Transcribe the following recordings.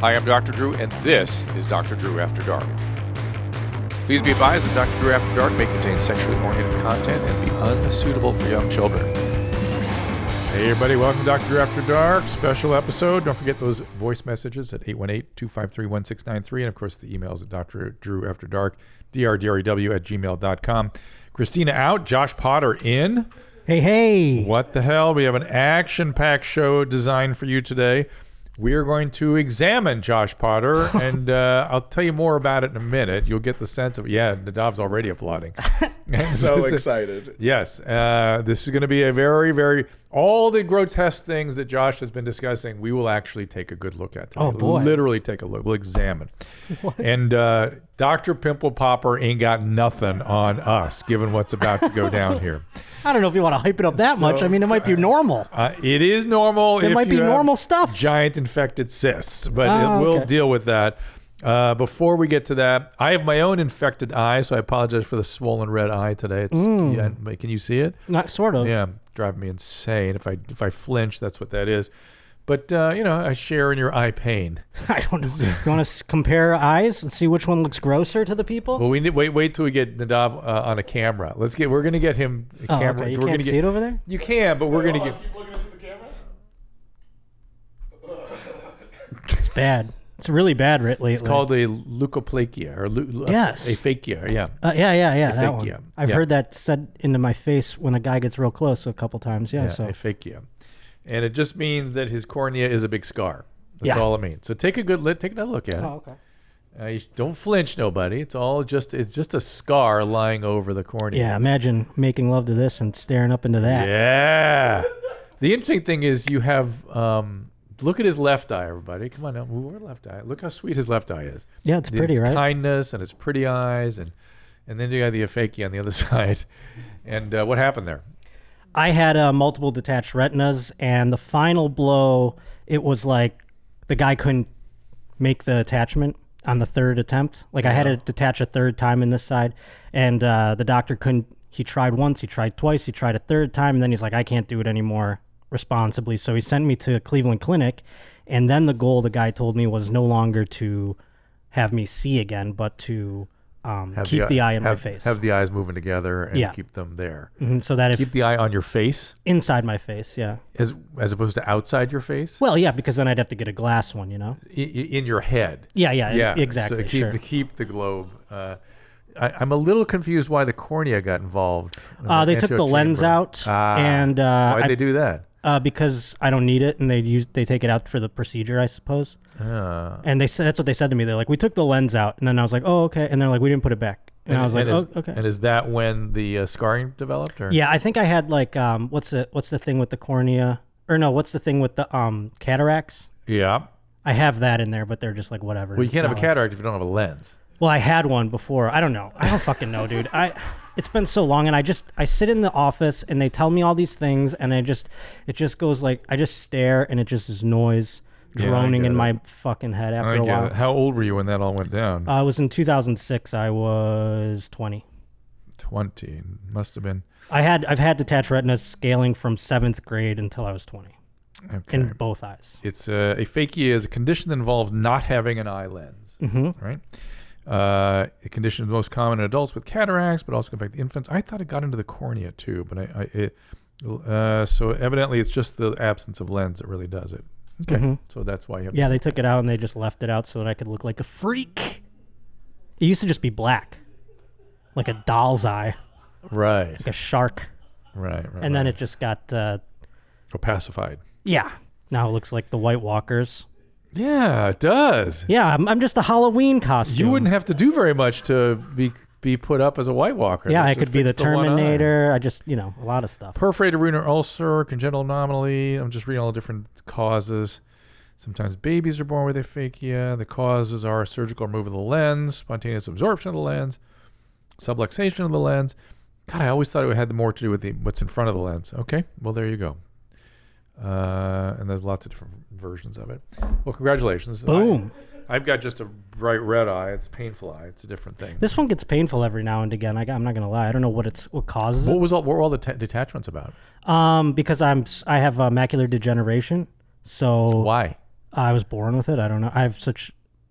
Hi, I'm Dr. Drew, and this is Dr. Drew After Dark. Please be advised that Dr. Drew After Dark may contain sexually oriented content and be unsuitable for young children. Hey everybody, welcome to Dr. Drew After Dark, special episode. Don't forget those voice messages at 818-253-1693, and of course the emails at drdrewafterdark, drdrew@gmail.com. Christina out, Josh Potter in. Hey. What the hell? We have an action-packed show designed for you today. We are going to examine Josh Potter, and I'll tell you more about it in a minute. You'll get the sense of, Nadav's already applauding. So excited. Yes. This is going to be a very, very, all the grotesque things that Josh has been discussing, we will actually take a good look at today. Oh, boy. Literally take a look. We'll examine. What? And Dr. Pimple Popper ain't got nothing on us, given what's about to go down here. I don't know if you want to hype it up that much. I mean, it might be normal. It is normal. It might be normal stuff. Giant infected cysts, but we'll deal with that. Before we get to that, I have my own infected eye, so I apologize for the swollen red eye today. It's, can you see it? Not sort of. Yeah, driving me insane. If I flinch, that's what that is. But I share in your eye pain. I don't know. You want to compare eyes and see which one looks grosser to the people? Well, we need wait till we get Nadav on a camera. We're gonna get him a camera. Okay. You we're can't gonna see it over there? You can, but we're gonna get. Keep looking into the camera. It's bad. It's really bad lately. It's called a leukoplakia or Yes. aphakia. Yeah. Yeah. That one. Aphakia. I've heard that said into my face when a guy gets real close a couple times. Yeah. So Aphakia. And it just means that his cornea is a big scar. That's all it means. So take another look at it. Oh, okay. You don't flinch, nobody. It's just a scar lying over the cornea. Yeah. Imagine making love to this and staring up into that. Yeah. The interesting thing is you have look at his left eye, everybody. Come on now, move over left eye. Look how sweet his left eye is. Yeah, it's pretty, right? Kindness and it's pretty eyes, and then you got the aphakia on the other side. And what happened there? I had multiple detached retinas, and the final blow, it was like the guy couldn't make the attachment on the third attempt. Like I had to detach a third time in this side, and the doctor couldn't. He tried once, he tried twice, he tried a third time, and then he's like, I can't do it anymore responsibly. So he sent me to Cleveland Clinic, and then the goal, the guy told me, was no longer to have me see again, but to keep the eye in my face. Have the eyes moving together and keep them there. Mm-hmm, so that keep the eye on your face? Inside my face, yeah. As opposed to outside your face? Well, yeah, because then I'd have to get a glass one, In your head? Yeah, exactly, So keep the globe. I'm a little confused why the cornea got involved. They took the lens out. And why'd they do that? Because I don't need it, and they take it out for the procedure, I suppose. And they said that's what they said to me. They're like, we took the lens out, and then I was like, oh, okay. And they're like, we didn't put it back. And I was like, oh, okay. And is that when the scarring developed? Or? Yeah, I think I had like what's the thing with the cornea? Or no, what's the thing with the cataracts? Yeah. I have that in there, but they're just like whatever. Well, you can't have a cataract if you don't have a lens. Well, I had one before. I don't know. I don't fucking know, dude. It's been so long, and I sit in the office, and they tell me all these things, and it just goes like, I just stare, and it just is noise droning in my fucking head after a while. How old were you when that all went down? I was in 2006. I was 20. 20 must have been. I've had detached retinas scaling from 7th grade until I was 20. Okay. In both eyes. It's aphakia is a condition that involves not having an eye lens. Mm-hmm. Right. A condition is most common in adults with cataracts, but also can affect infants. I thought it got into the cornea too, but so evidently it's just the absence of lens that really does it. Okay, So that's why you have. Yeah, they took it out and they just left it out so that I could look like a freak. It used to just be black, like a doll's eye. Right. Like a shark. Right. And then it just got opacified. Yeah. Now it looks like the White Walkers. Yeah, it does. Yeah, I'm just a Halloween costume. You wouldn't have to do very much to be put up as a White Walker. Yeah, I could be the Terminator. I just, a lot of stuff. Perforated renal ulcer, congenital anomaly. I'm just reading all the different causes. Sometimes babies are born with aphakia. The causes are surgical removal of the lens, spontaneous absorption of the lens, subluxation of the lens. God, I always thought it had more to do with what's in front of the lens. Okay, well, there you go. And there's lots of different versions of it. Well, congratulations. Boom. I've got just a bright red eye. It's a painful eye. It's a different thing. This one gets painful every now and again. I'm not gonna lie. I don't know what causes it. What were all the detachments about? Because I have macular degeneration. So why? I was born with it. I don't know.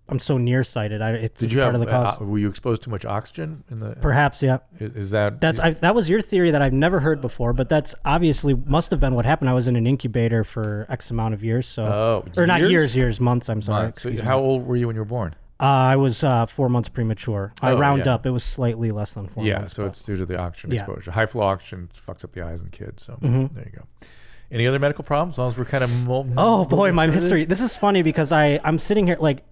I'm so nearsighted. It's Did you part have? of the cause. Were you exposed to much oxygen in the? Perhaps, yeah. Is that? That was your theory that I've never heard before, but that's obviously must have been what happened. I was in an incubator for X amount of years, so or not years, months. I'm sorry. Months. So how old were you when you were born? I was 4 months premature. I round up. It was slightly less than 4 months. Yeah, so it's due to the oxygen exposure. High flow oxygen fucks up the eyes in kids. So there you go. Any other medical problems? As long as we're kind of oh boy, my history. This is funny because I'm sitting here like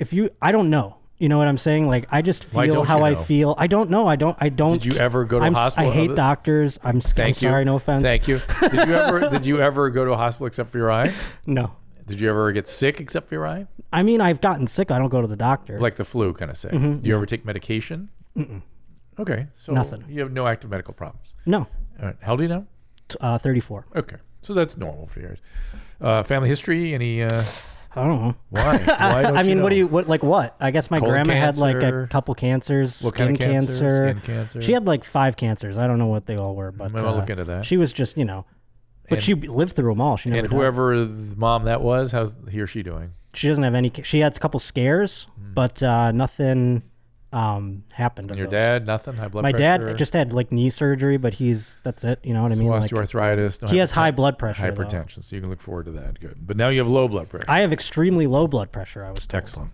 I don't know. You know what I'm saying? Like I just feel how I feel. I don't know. I don't. Did you ever go to a hospital? I hate doctors. I'm sorry. No offense. Thank you. Did you ever go to a hospital except for your eye? No. Did you ever get sick except for your eye? I mean, I've gotten sick. I don't go to the doctor. Like the flu, kind of say. Do you ever take medication? Okay. So nothing. You have no active medical problems. No. All right. How old are you now? 34. Okay. So that's normal for yours. Family history? Any? I don't know. Why? Why don't I mean, you know? what? I guess my Colon grandma had like cancer. a couple cancers. What skin kind of cancer? Skin cancer. She had like 5 cancers. I don't know what they all were, but I'll look into that. She was just, but she lived through them all. She never And died. whoever's mom that was, how's he or she doing? She doesn't have any. She had a couple scares, but nothing happened. And your dad, nothing? High blood My pressure? dad just had like knee surgery, but that's it. You know what I mean? Like, osteoarthritis. he has high blood pressure. Hypertension, so you can look forward to that. Good. But now you have low blood pressure. I have extremely low blood pressure. I was told. Excellent.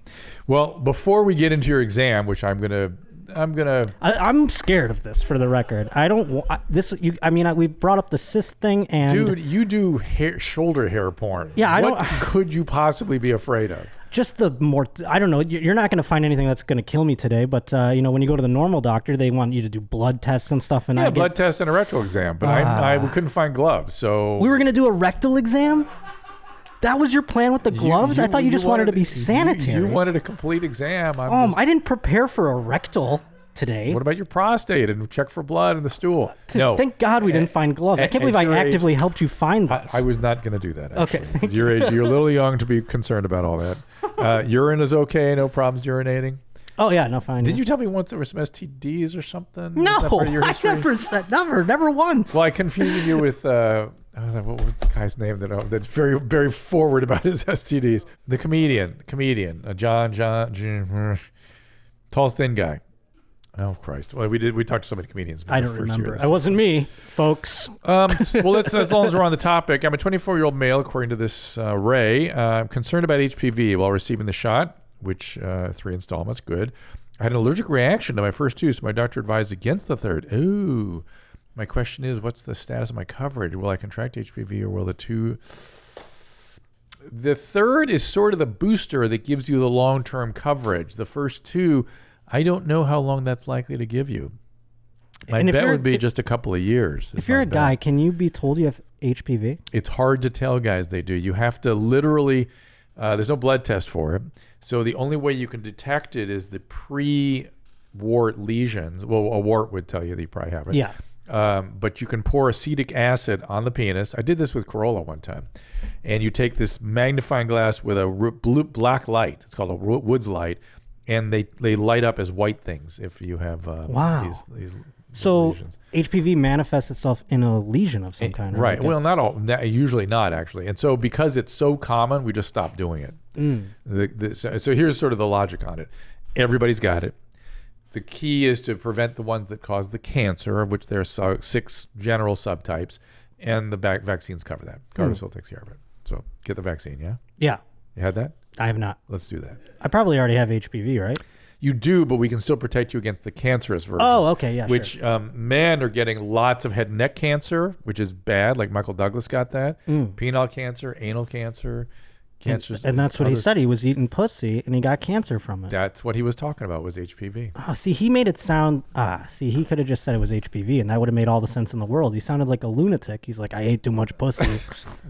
Well, before we get into your exam, which I'm gonna. I'm scared of this. For the record, I don't. We brought up the cyst thing, and dude, you do shoulder hair porn. Yeah, what could you possibly be afraid of? Just I don't know. You're not going to find anything that's going to kill me today, but when you go to the normal doctor, they want you to do blood tests and stuff. And blood test and a rectal exam, but we couldn't find gloves, so we were going to do a rectal exam. That was your plan with the gloves? I thought you just wanted to be sanitary. You wanted a complete exam. I didn't prepare for a rectal today. What about your prostate and check for blood in the stool? No. Thank God we didn't find gloves. I can't believe I actively helped you find this. I was not going to do that, actually. Okay, thank your age, you're a little young to be concerned about all that. Urine is okay. No problems urinating. Oh, yeah, no, fine. Did you tell me once there were some STDs or something? No, I never said, never once. Well, I confused you with, what's the guy's name that's very, very forward about his STDs? The comedian, John, tall, thin guy. Oh, Christ. Well, we talked to so many comedians. I don't remember. It wasn't me, folks. Well, as long as we're on the topic, I'm a 24-year-old male, according to this Ray. I'm concerned about HPV while receiving the shot, which 3 installments, good. I had an allergic reaction to my first 2, so my doctor advised against the third. Ooh. My question is, what's the status of my coverage? Will I contract HPV or will the 2... The third is sort of the booster that gives you the long-term coverage. The first 2... I don't know how long that's likely to give you. My bet would be just a couple of years. If you're a guy, can you be told you have HPV? It's hard to tell guys they do. You have to literally, there's no blood test for it. So the only way you can detect it is the pre-wart lesions. Well, a wart would tell you that you probably have it. Yeah. But you can pour acetic acid on the penis. I did this with Corolla one time. And you take this magnifying glass with a black light. It's called a Woods light. And they light up as white things if you have these so lesions. HPV manifests itself in a lesion of some kind. Right. Well, not all. Usually not, actually. And so because it's so common, we just stopped doing it. So here's sort of the logic on it. Everybody's got it. The key is to prevent the ones that cause the cancer, of which there are 6 general subtypes, and the vaccines cover that. Gardasil takes care of it. So get the vaccine, yeah? Yeah. You had that? I have not. Let's do that. I probably already have HPV, right? You do, but we can still protect you against the cancerous version. Oh, okay, yeah, Which men are getting lots of head and neck cancer, which is bad, like Michael Douglas got that. Penile cancer, anal cancer, cancers. And that's what he said. He was eating pussy, and he got cancer from it. That's what he was talking about, was HPV. Oh, see, he made it sound... he could have just said it was HPV, and that would have made all the sense in the world. He sounded like a lunatic. He's like, I ate too much pussy,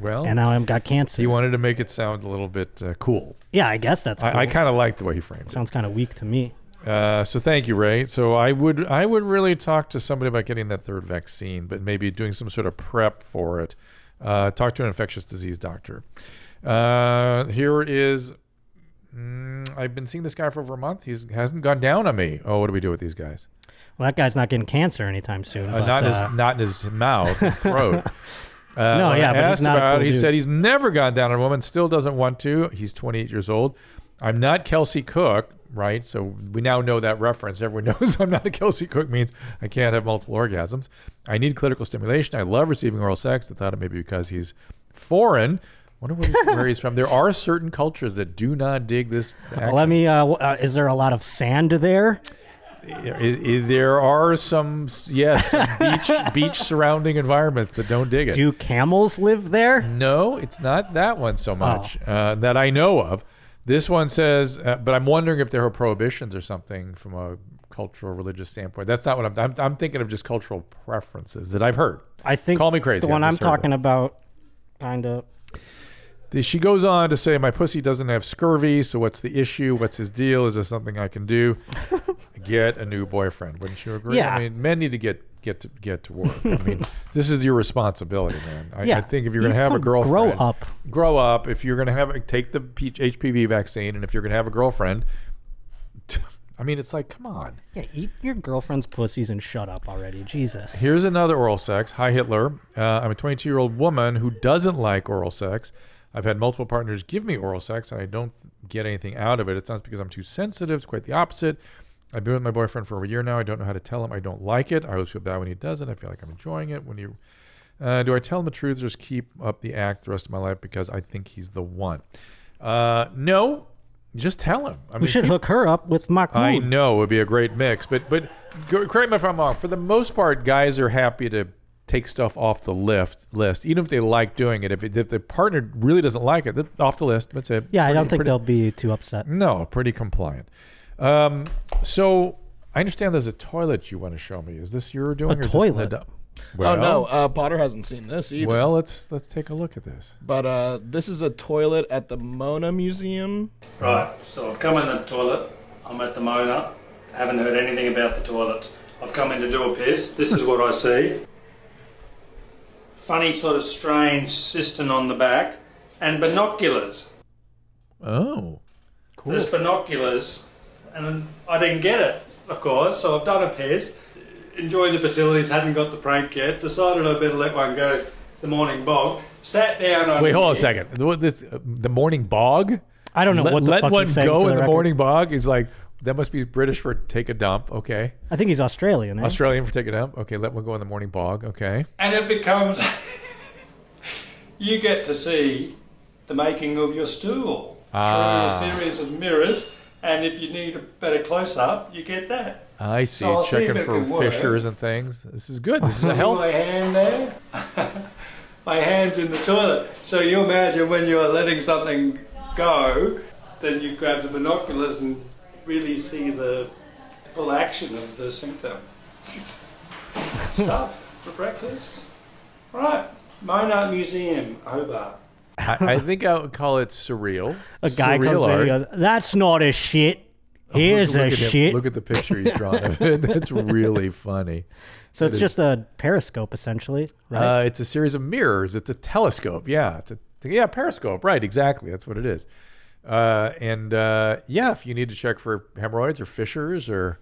well, and now I've got cancer. He wanted to make it sound a little bit cool. Yeah, I guess that's cool. I kind of like the way he framed it. Sounds kind of weak to me. So thank you, Ray. So I would really talk to somebody about getting that third vaccine, but maybe doing some sort of prep for it. Talk to an infectious disease doctor. Here is, I've been seeing this guy for over a month. He hasn't gone down on me. Oh, what do we do with these guys? Well, that guy's not getting cancer anytime soon. Not in his mouth and throat. No, when yeah, I but he's asked not a about cool it, he dude. said he's never gone down on a woman, still doesn't want to. He's 28 years old. I'm not Kelsey Cook, right? So we now know that reference. Everyone knows I'm not a Kelsey Cook means I can't have multiple orgasms. I need clinical stimulation. I love receiving oral sex. I thought it may be because he's foreign. Wonder where he's from. There are certain cultures that do not dig this action. Let me. Is there a lot of sand there? There are some beach surrounding environments that don't dig it. Do camels live there? No, it's not that one so much that I know of. This one says, but I'm wondering if there are prohibitions or something from a cultural, religious standpoint. That's not what I'm thinking of. Just cultural preferences that I've heard. I think call me crazy. The one I've I'm just heard talking about, kind of. She goes on to say, my pussy doesn't have scurvy, so what's the issue? What's his deal? Is there something I can do? Get a new boyfriend. Wouldn't you agree? Yeah. I mean, men need to get to work. I mean, this is your responsibility, man. I think if you're going to have a girlfriend, grow up. If you're going to take the HPV vaccine, and if you're going to have a girlfriend, I mean, it's like, come on. Yeah, eat your girlfriend's pussies and shut up already. Jesus. Here's another oral sex. Hi, Hitler. I'm a 22-year-old woman who doesn't like oral sex. I've had multiple partners give me oral sex, and I don't get anything out of it. It's not because I'm too sensitive. It's quite the opposite. I've been with my boyfriend for over a year now. I don't know how to tell him I don't like it. I always feel bad when he does it. I feel like I'm enjoying it. Do I tell him the truth or just keep up the act the rest of my life because I think he's the one? No, just tell him. We should hook her up with Mahmoud. I know. It would be a great mix. But correct me if I'm wrong. For the most part, guys are happy to take stuff off the list, even if they like doing it. If the partner really doesn't like it, off the list. That's it. Yeah, I don't think they'll be too upset. No, pretty compliant. So I understand there's a toilet you want to show me. Is this your doing? A toilet? Well, no, Potter hasn't seen this either. Well, let's take a look at this. But this is a toilet at the Mona Museum. Right, so I've come in the toilet. I'm at the Mona. Haven't heard anything about the toilet. I've come in to do a piss. This is what I see. Funny sort of strange cistern on the back and binoculars. Oh, cool. There's binoculars and I didn't get it, of course, so I've done a piss. Enjoying the facilities, hadn't got the prank yet. Decided I better let one go. The morning bog. Sat down on. Wait, hold on a second. The morning bog? I don't know what the let fuck one he's saying go for in the record. morning bog is like, that must be British for take a dump. Okay. I think he's Australian. Australian for take a dump. Okay, let one go in the morning bog. Okay. And it becomes. You get to see the making of your stool through a series of mirrors, and if you need a better close up, you get that. I see. So I'll see Checking if it for can work. fissures and things. This is good. This is a See health. my hand there? My hand's in the toilet. So you imagine when you're letting something go, then you grab the binoculars and really see the full action of the sphincter. Stuff for breakfast. Right. Mona Museum, Hobart. I think I would call it surreal. A guy Surreal comes in art. and goes, "That's not a shit. Here's Look a at him. shit." Look at the picture he's drawn of it. That's really funny. So it's just a periscope, essentially, right? It's a series of mirrors. It's a telescope. Yeah. Periscope. Right. Exactly. That's what it is. If you need to check for hemorrhoids or fissures or,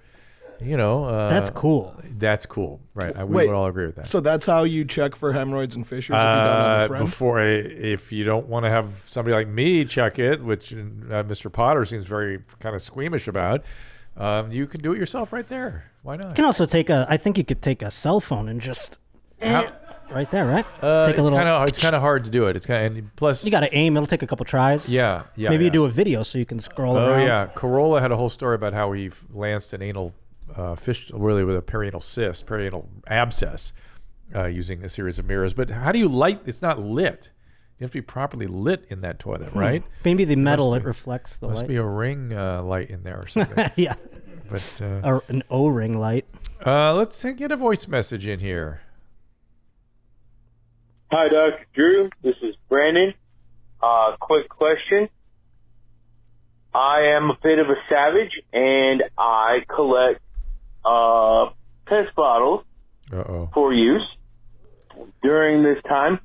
That's cool. That's cool. Right. We Wait, would all agree with that. So that's how you check for hemorrhoids and fissures if you don't have a friend? If you don't want to have somebody like me check it, which Mr. Potter seems very kind of squeamish about, you can do it yourself right there. Why not? You can also I think you could take a cell phone and just right there, right? Take a little. It's kind of hard to do it. It's and plus You got to aim. It'll take a couple tries. Yeah. Maybe you do a video so you can scroll around. Oh yeah, Corolla had a whole story about how he lanced an anal really with a perianal cyst, perianal abscess, using a series of mirrors. But how do you light? It's not lit. You have to be properly lit in that toilet, right? Maybe the metal reflects the Must light. be a ring light in there or something. Yeah. But Or an O-ring light. let's get a voice message in here. Hi, Dr. Drew. This is Brandon. Quick question. I am a bit of a savage, and I collect test bottles for use. During this time,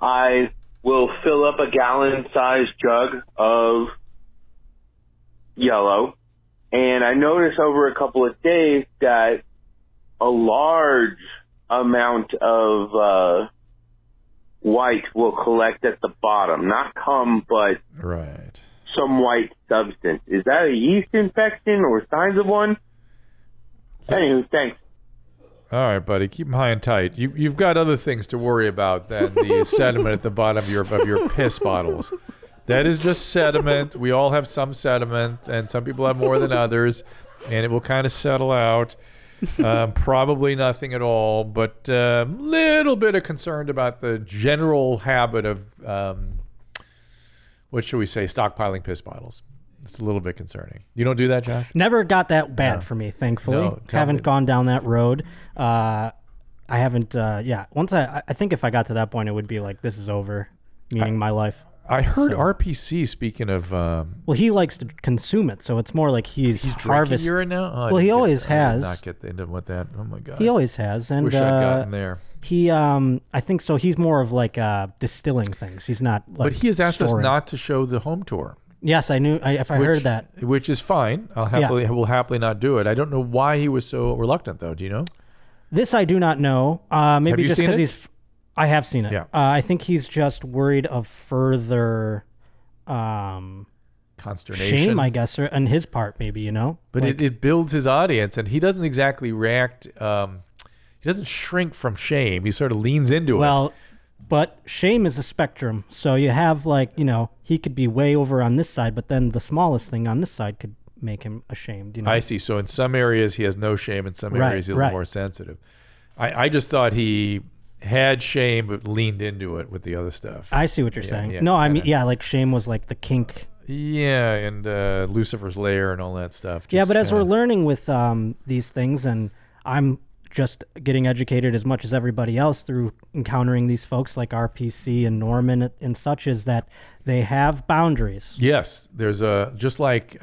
I will fill up a gallon-sized jug of yellow, and I notice over a couple of days that a large amount of white will collect at the bottom. Not cum, but Right. some white substance. Is that a yeast infection or signs of one? Anywho, thanks. All right, buddy. Keep them high and tight. You've got other things to worry about than the sediment at the bottom of your piss bottles. That is just sediment. We all have some sediment, and some people have more than others, and it will kind of settle out. Probably nothing at all, but a little bit of concerned about the general habit of, what should we say, stockpiling piss bottles. It's a little bit concerning. You don't do that, Josh? Never got that bad for me, thankfully. No, tell haven't me. gone down that road. I haven't, once I think if I got to that point, it would be like, this is over, meaning my life. I heard So- RPC, speaking of... Well, he likes to consume it, so it's more like he's drinking harvest. urine now? Oh, I Well, he didn't get- always I did has. not get into what that... Oh, my God. He always has. And Wish I'd gotten there. he, I think so. He's more of like distilling things. He's not like But he has asked us storing. not to show the home tour. Yes, I knew. If I heard that. Which is fine. We'll happily not do it. I don't know why he was so reluctant, though. Do you know? This I do not know. Maybe you just seen because it? he's. I have seen it. Yeah. I think he's just worried of further Consternation. shame, I guess, or on his part, maybe, you know? But Like, it builds his audience, and he doesn't exactly react. He doesn't shrink from shame. He sort of leans into it. well, but shame is a spectrum. So you have, like, you know, he could be way over on this side, but then the smallest thing on this side could make him ashamed, you know? I see. So in some areas he has no shame. In some Right, areas he's a right. little more sensitive. I just thought he had shame but leaned into it with the other stuff. I see what you're saying. yeah, No, I mean, kinda. yeah, like shame was like the kink. Yeah, and Lucifer's Lair and all that stuff. Yeah, Just but as we're kinda- learning with these things, and I'm just getting educated as much as everybody else through encountering these folks like RPC and Norman and such, is that they have boundaries. Yes, there's a just like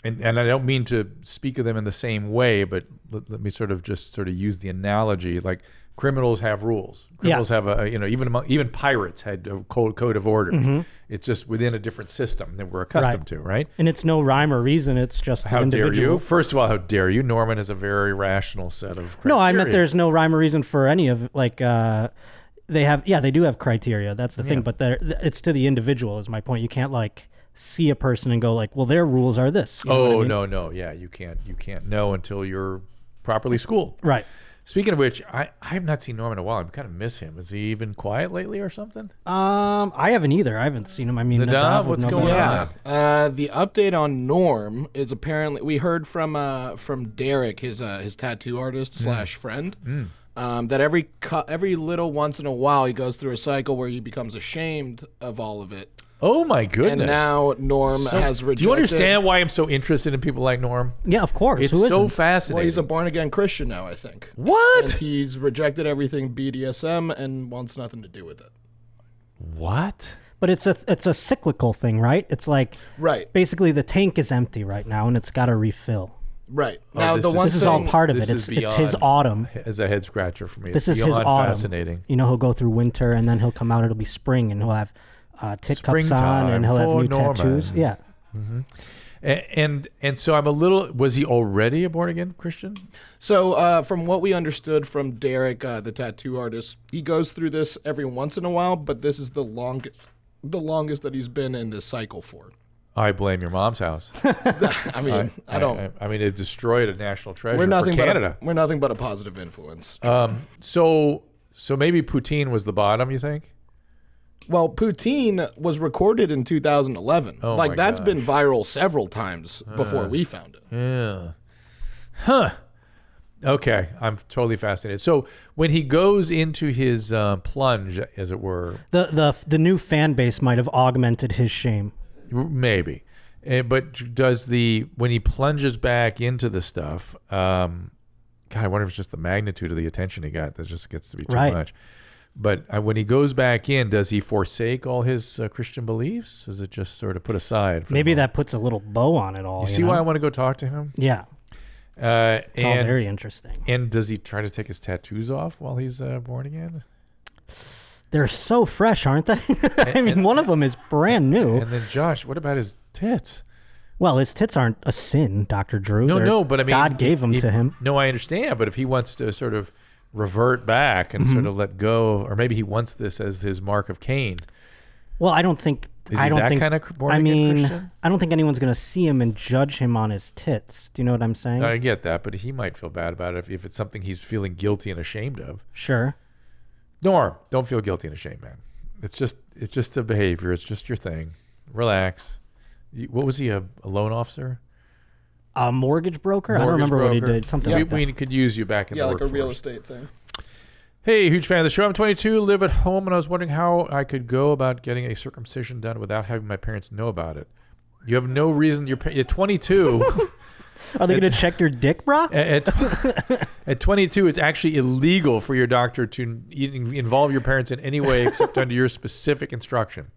and I don't mean to speak of them in the same way, but let me sort of use the analogy. Like criminals have rules. Criminals have a even pirates had a code of order. Mm-hmm. It's just within a different system that we're accustomed to, right? And it's no rhyme or reason. It's just the How dare individual. you? First of all, how dare you? Norman is a very rational set of criteria. No, I meant there's no rhyme or reason for any of like they do have criteria. That's the thing, but it's to the individual is my point. You can't like see a person and go like, well, their rules are this. You know what I mean? no, yeah, you can't know until you're properly schooled. Right. Speaking of which, I have not seen Norman in a while. I kind of miss him. Has he been quiet lately or something? I haven't either. I haven't seen him. I mean, Nadav, would what's know going better. on? Yeah. The update on Norm is apparently we heard from Derek, his tattoo artist slash friend, that every little once in a while he goes through a cycle where he becomes ashamed of all of it. Oh my goodness! And now Norm has rejected. Do you understand why I'm so interested in people like Norm? Yeah, of course. It's Who so isn't? fascinating. Well, he's a born again Christian now, I think. What? And he's rejected everything BDSM and wants nothing to do with it. What? But it's a cyclical thing, right? It's like Right. basically the tank is empty right now and it's got to refill. Right. Oh, Now this the is- one This is all thing- part of this it. is It's his beyond- autumn. As a head scratcher for me. This It's is his beyond autumn. fascinating. You know, he'll go through winter and then he'll come out. It'll be spring and he'll have tit cups on Springtime and he'll have for new Norman. tattoos. Yeah. And so I'm a little. Was he already a born again Christian? So, from what we understood from Derek, the tattoo artist, he goes through this every once in a while, but this is the longest that he's been in this cycle for. I blame your mom's house. I mean, I don't. I mean, it destroyed a national treasure We're nothing for but Canada. we're nothing but a positive influence. So maybe Poutine was the bottom. You think? Well, Poutine was recorded in 2011. Oh like my that's gosh. been viral several times before we found it. Yeah. Huh. Okay, I'm totally fascinated. So when he goes into his plunge, as it were, The new fan base might have augmented his shame. maybe, but when he plunges back into the stuff? God, I wonder if it's just the magnitude of the attention he got that just gets to be too Right. much. But when he goes back in, does he forsake all his Christian beliefs? Is it just sort of put aside? For Maybe the moment? that puts a little bow on it all. You see know? why I want to go talk to him? Yeah. It's all very interesting. And does he try to take his tattoos off while he's born again? They're so fresh, aren't they? I mean, one of them is brand new. And then Josh, what about his tits? Well, his tits aren't a sin, Dr. Drew. No, They're- no, but I mean, God gave them to him. No, I understand, but if he wants to sort of revert back and sort of let go, or maybe he wants this as his mark of Cain. Well, I don't think. Is he that kind of born again Christian? I don't think anyone's going to see him and judge him on his tits. Do you know what I'm saying? I get that, but he might feel bad about it if it's something he's feeling guilty and ashamed of. Sure. Norm, don't feel guilty and ashamed, man. It's just a behavior. It's just your thing. Relax. What was he, a loan officer? A mortgage broker? I don't remember what he did. Something like that. We could use you back in the workforce. like a real estate thing. Hey, huge fan of the show. I'm 22, live at home, and I was wondering how I could go about getting a circumcision done without having my parents know about it. You have no reason. You're 22. Are they going to check your dick, bro? At 22, it's actually illegal for your doctor to involve your parents in any way except under your specific instruction.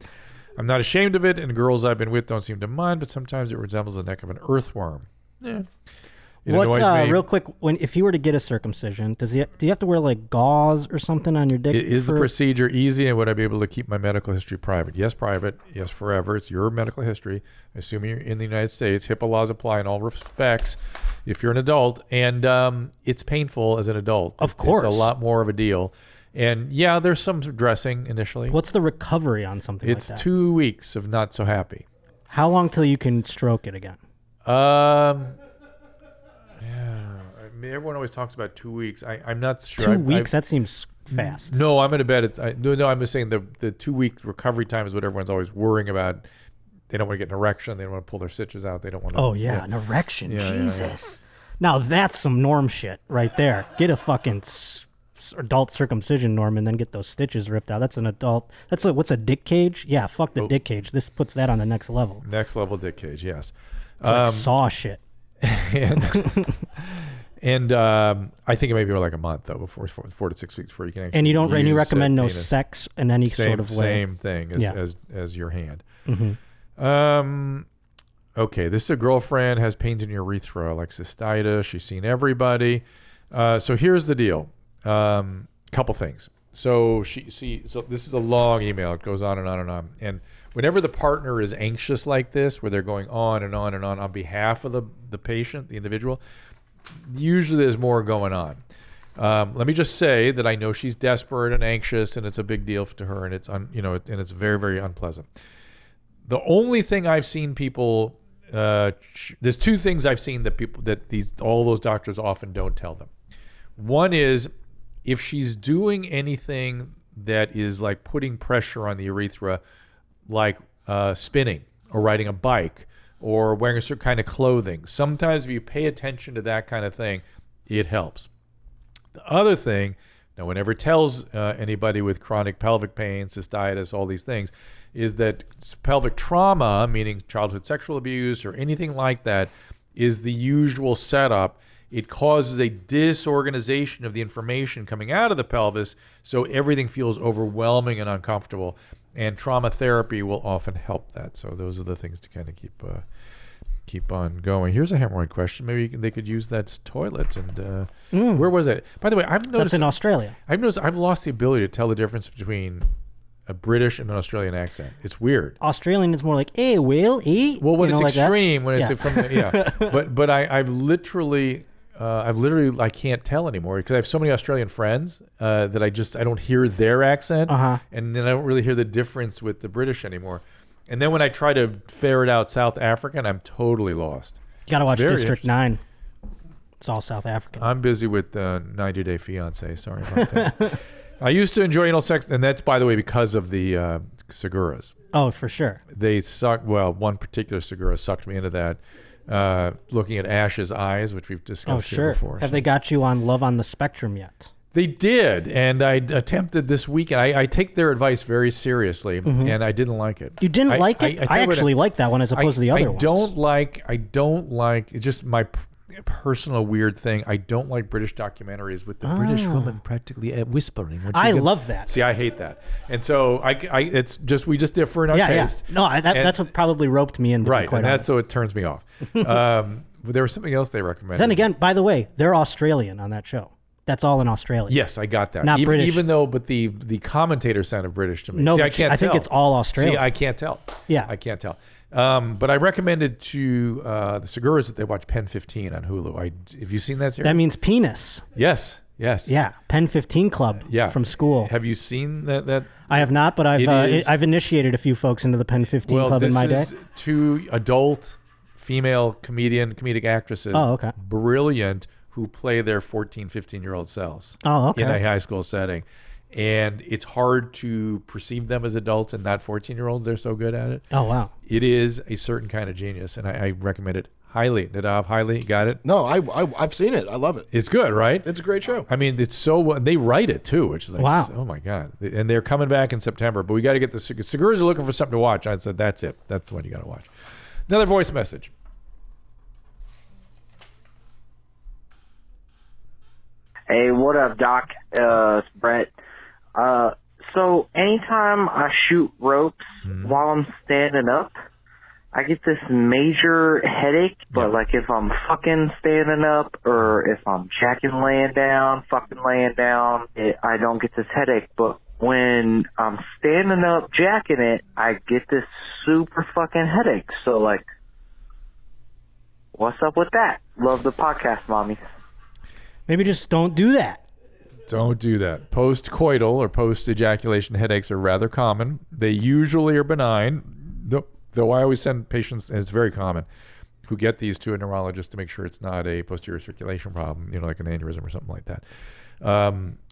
I'm not ashamed of it, and girls I've been with don't seem to mind, but sometimes it resembles the neck of an earthworm. Yeah. Real quick, if you were to get a circumcision, do you have to wear like gauze or something on your dick? Is the procedure easy, and would I be able to keep my medical history private? Yes, private. Yes, forever. It's your medical history. Assuming you're in the United States, HIPAA laws apply in all respects if you're an adult, and it's painful as an adult. Of course. It's a lot more of a deal. And yeah, there's some dressing initially. What's the recovery on something like that? It's 2 weeks of not so happy. How long till you can stroke it again? Everyone always talks about 2 weeks. I'm not sure. 2 weeks? That seems fast. No, I'm going to bet it's. I'm just saying the 2 week recovery time is what everyone's always worrying about. They don't want to get an erection. They don't want to pull their stitches out. They don't want to. Oh yeah, an erection. Yeah, Jesus. Yeah. Now that's some Norm shit right there. Get a fucking adult circumcision, Norm, and then get those stitches ripped out. That's an adult. What's a dick cage? Yeah, fuck the dick cage. This puts that on the next level. Next level dick cage. Yes. It's like Saw shit. And I think it may be like a month though, before 4 to 6 weeks before you can actually. And you don't. use And you recommend no penis. sex in any sort of way. Same thing as Yeah. as your hand. Mm-hmm. Okay, this is a girlfriend has pains in your urethra, like cystitis. She's seen everybody. So here's the deal. Couple things. So so this is a long email. It goes on and on and on. And whenever the partner is anxious like this, where they're going on and on and on behalf of the patient, the individual, usually there's more going on. Let me just say that I know she's desperate and anxious, and it's a big deal to her, and it's and it's very, very unpleasant. The only thing I've seen people, there's two things I've seen that all those doctors often don't tell them. One is if she's doing anything that is like putting pressure on the urethra, like spinning or riding a bike or wearing a certain kind of clothing. Sometimes if you pay attention to that kind of thing, it helps. The other thing, no one ever tells anybody with chronic pelvic pain, cystitis, all these things, is that pelvic trauma, meaning childhood sexual abuse or anything like that, is the usual setup. It causes a disorganization of the information coming out of the pelvis, so everything feels overwhelming and uncomfortable. And trauma therapy will often help that. So those are the things to kind of keep on going. Here's a hemorrhoid question. Maybe they could use that toilet. And where was it? By the way, I've noticed that's in Australia. I've lost the ability to tell the difference between a British and an Australian accent. It's weird. Australian is more like, "Hey, Will, eat." Well, when it's like extreme, that? when it's from but I've literally I can't tell anymore because I have so many Australian friends that I don't hear their accent, and then I don't really hear the difference with the British anymore. And then when I try to ferret out South African, I'm totally lost. You gotta watch District 9. It's all South African. I'm busy with 90 Day Fiancé. Sorry about that. I used to enjoy anal sex, and that's, by the way, because of the Seguras. Oh, for sure. They suck. Well, one particular Segura sucked me into that. Looking at Ash's eyes, which we've discussed here before. Have they got you on Love on the Spectrum yet? They did, and I attempted this weekend. I take their advice very seriously, and I didn't like it. You didn't like it? I actually like that one as opposed to the other ones. I don't like. It's just my personal weird thing. I don't like British documentaries with the British woman practically whispering. I love that. See, I hate that, and so it's just we just differ in our taste. No, that's what probably roped me in. Right, and that's so it turns me off. But there was something else they recommended. Then again, by the way, they're Australian on that show. That's all in Australia. Yes, I got that. Not British. Even though, but the commentator sounded British to me. No, see, I can't tell. I think it's all Australian. See, I can't tell. Yeah. I can't tell. But I recommended to the Seguras that they watch Pen 15 on Hulu. Have you seen that series? That means penis. Yes. Yes. Yeah, Pen 15 Club from school. Have you seen that? I have not, but I've initiated a few folks into the Pen 15 Club in my day. This is 2 adult female comedic actresses. Oh, okay. Brilliant, who play their 14, 15-year-old selves. Oh, okay. In a high school setting. And it's hard to perceive them as adults and not 14-year-olds. They're so good at it. Oh, wow. It is a certain kind of genius, and I recommend it highly. Nadav, highly. Got it? No, I've seen it. I love it. It's good, right? It's a great show. I mean, it's so... They write it, too, which is like, wow. Oh, my God. And they're coming back in September, but we got to get the... Seguras are looking for something to watch. I said, that's it. That's the one you got to watch. Another voice message. Hey, what up, Doc? It's Brett. So anytime I shoot ropes while I'm standing up, I get this major headache. But like if I'm fucking standing up or if I'm jacking laying down, I don't get this headache. But when I'm standing up jacking it, I get this super fucking headache. So like, what's up with that? Love the podcast, mommy. Maybe just don't do that. Don't do that. Post-coital or post-ejaculation headaches are rather common. They usually are benign, though I always send patients, and it's very common, who get these to a neurologist to make sure it's not a posterior circulation problem, like an aneurysm or something like that.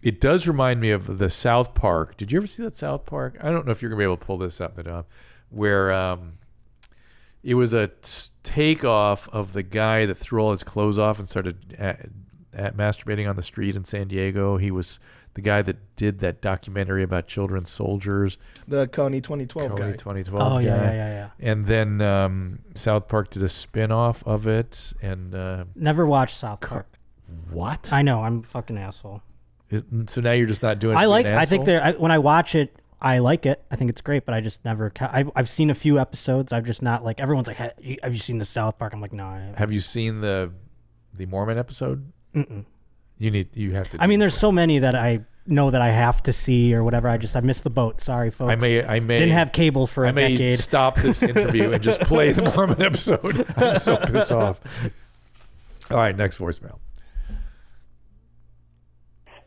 It does remind me of the South Park. Did you ever see that South Park? I don't know if you're going to be able to pull this up, but where it was a takeoff of the guy that threw all his clothes off and started at masturbating on the street in San Diego. He was the guy that did that documentary about children's soldiers. The Coney 2012 guy. 2012 Oh, guy. yeah. And then South Park did a spin-off of it. And never watched South Park. What? I know, I'm a fucking asshole. So now you're just not doing it. I think when I watch it, I like it. I think it's great, but I just never... I've seen a few episodes. I've just not like... Everyone's like, have you seen the South Park? I'm like, no, I haven't. Have you seen the Mormon episode? Mm-mm. You have to. I mean, there's so many that I know that I have to see or whatever. I missed the boat. Sorry, folks. I may didn't have cable for a decade. I may stop this interview and just play the Mormon episode. I'm so pissed off. All right, next voicemail.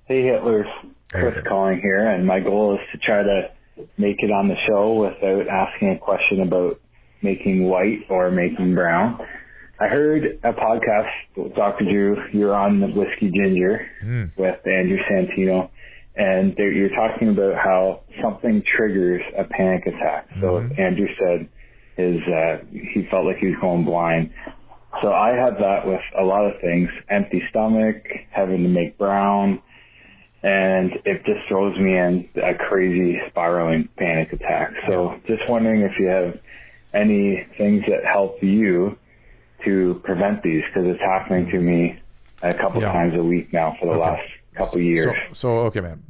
Hey, Hitler. Chris calling here, and my goal is to try to make it on the show without asking a question about making white or making brown. I heard a podcast, Dr. Drew, you're on the Whiskey Ginger with Andrew Santino, and you're talking about how something triggers a panic attack. So Andrew said he felt like he was going blind. So I have that with a lot of things, empty stomach, having to make brown, and it just throws me in a crazy spiraling panic attack. So just wondering if you have any things that help you to prevent these, because it's happening to me a couple times a week now for the last couple years. So okay, man.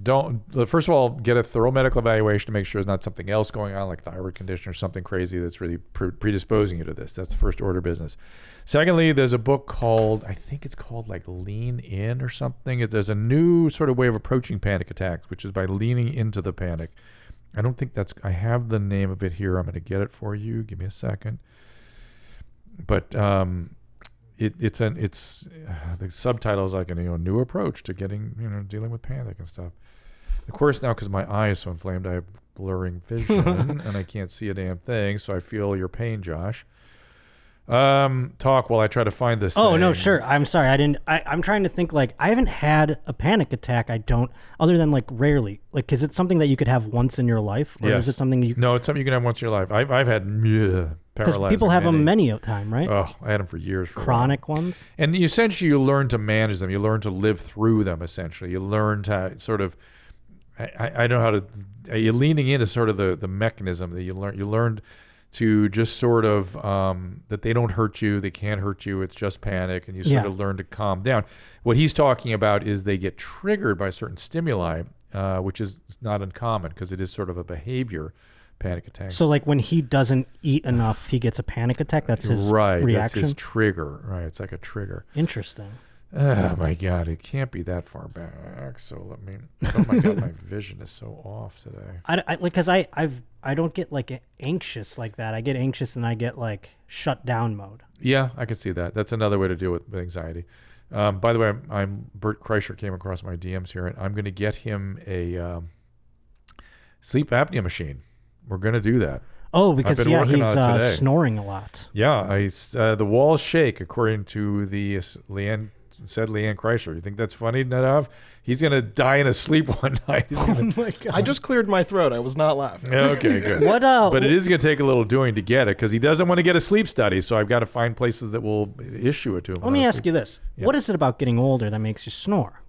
First of all, get a thorough medical evaluation to make sure there's not something else going on, like thyroid condition or something crazy that's really predisposing you to this. That's the first order of business. Secondly, there's a book called, I think it's called like Lean In or something. There's a new sort of way of approaching panic attacks, which is by leaning into the panic. I don't think I have the name of it here. I'm going to get it for you. Give me a second. But the subtitle is like a new approach to getting dealing with panic and stuff. Of course, now because my eye is so inflamed, I have blurring vision and I can't see a damn thing. So I feel your pain, Josh. Talk while I try to find this. Oh thing. no, sure. I'm sorry. I'm trying to think. Like, I haven't had a panic attack. Other than like rarely. Like, is it something that you could have once in your life, or is it something you? No, it's something you can have once in your life. I've had because people have them many a time, right? Oh, I had them for years. Chronic ones. And essentially, you learn to manage them. You learn to live through them. Essentially, you learn to sort of. I don't know how to. You're leaning into sort of the mechanism that you learn. You learned to just sort of that they don't hurt you, they can't hurt you, it's just panic, and you sort of learn to calm down. What he's talking about is they get triggered by certain stimuli, which is not uncommon because it is sort of a behavior, panic attack. So like when he doesn't eat enough, he gets a panic attack? That's his reaction? That's his trigger. Right, it's like a trigger. Interesting. Oh my God, it can't be that far back. So oh my God, my vision is so off today. Because I don't get like anxious like that. I get anxious and I get like shut down mode. Yeah, I can see that. That's another way to deal with anxiety. By the way, Bert Kreischer came across my DMs here, and I'm going to get him a sleep apnea machine. We're going to do that. Oh, because I've been working on it today. he's snoring a lot. Yeah, the walls shake, according to the Leanne Kreischer. You think that's funny, Nadav? He's going to die in his sleep one night. Oh my God. I just cleared my throat. I was not laughing. Okay, good. But it is going to take a little doing to get it because he doesn't want to get a sleep study. So I've got to find places that will issue it to him. Let me ask you this. Yeah. What is it about getting older that makes you snore?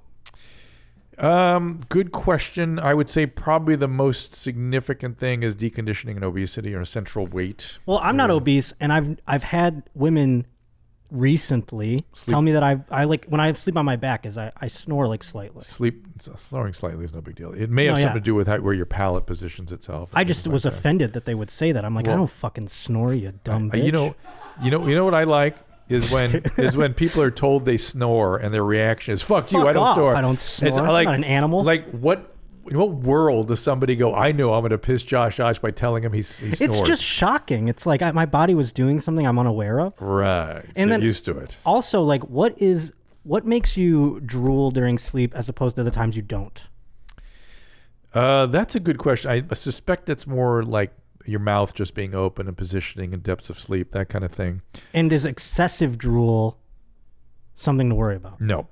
Good question. I would say probably the most significant thing is deconditioning and obesity or central weight. Well, I'm not obese, and I've had women recently tell me that I like when I sleep on my back is I snore like slightly. Snoring slightly is no big deal. It may have something to do with where your palate positions itself. I just was offended that they would say that. I'm like, I don't fucking snore, you dumb bitch. You know what I like is when people are told they snore and their reaction is fuck you, I don't off. snore. I don't snore. I'm not an animal. Like in what world does somebody go, I know I'm going to piss Josh Osh by telling him he snores? It's just shocking. It's like my body was doing something I'm unaware of. Right. And Get then used to it. Also, like, what makes you drool during sleep as opposed to the times you don't? That's a good question. I suspect it's more like your mouth just being open and positioning in depths of sleep, that kind of thing. And is excessive drool something to worry about? No.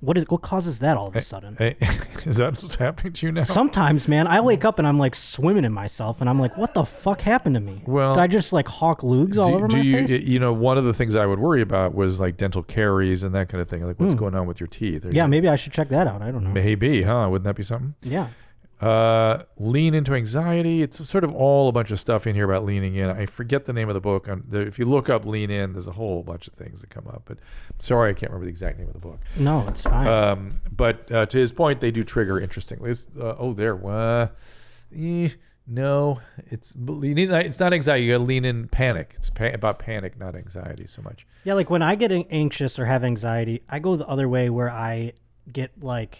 What causes that all of a sudden? Is that what's happening to you now? Sometimes, man, I wake up and I'm like swimming in myself, and I'm like, "What the fuck happened to me? Well, did I just like hawk lugs all over my face?" You know, one of the things I would worry about was like dental caries and that kind of thing. Like, what's going on with your teeth? Maybe I should check that out. I don't know. Maybe, huh? Wouldn't that be something? Yeah. Lean into anxiety. It's sort of all a bunch of stuff in here about leaning in. I forget the name of the book. If you look up lean in, there's a whole bunch of things that come up. But sorry, I can't remember the exact name of the book. No, it's fine. But to his point, they do trigger interestingly. No, it's not anxiety. You got to lean in panic. It's about panic, not anxiety so much. Yeah, like when I get anxious or have anxiety, I go the other way where I get like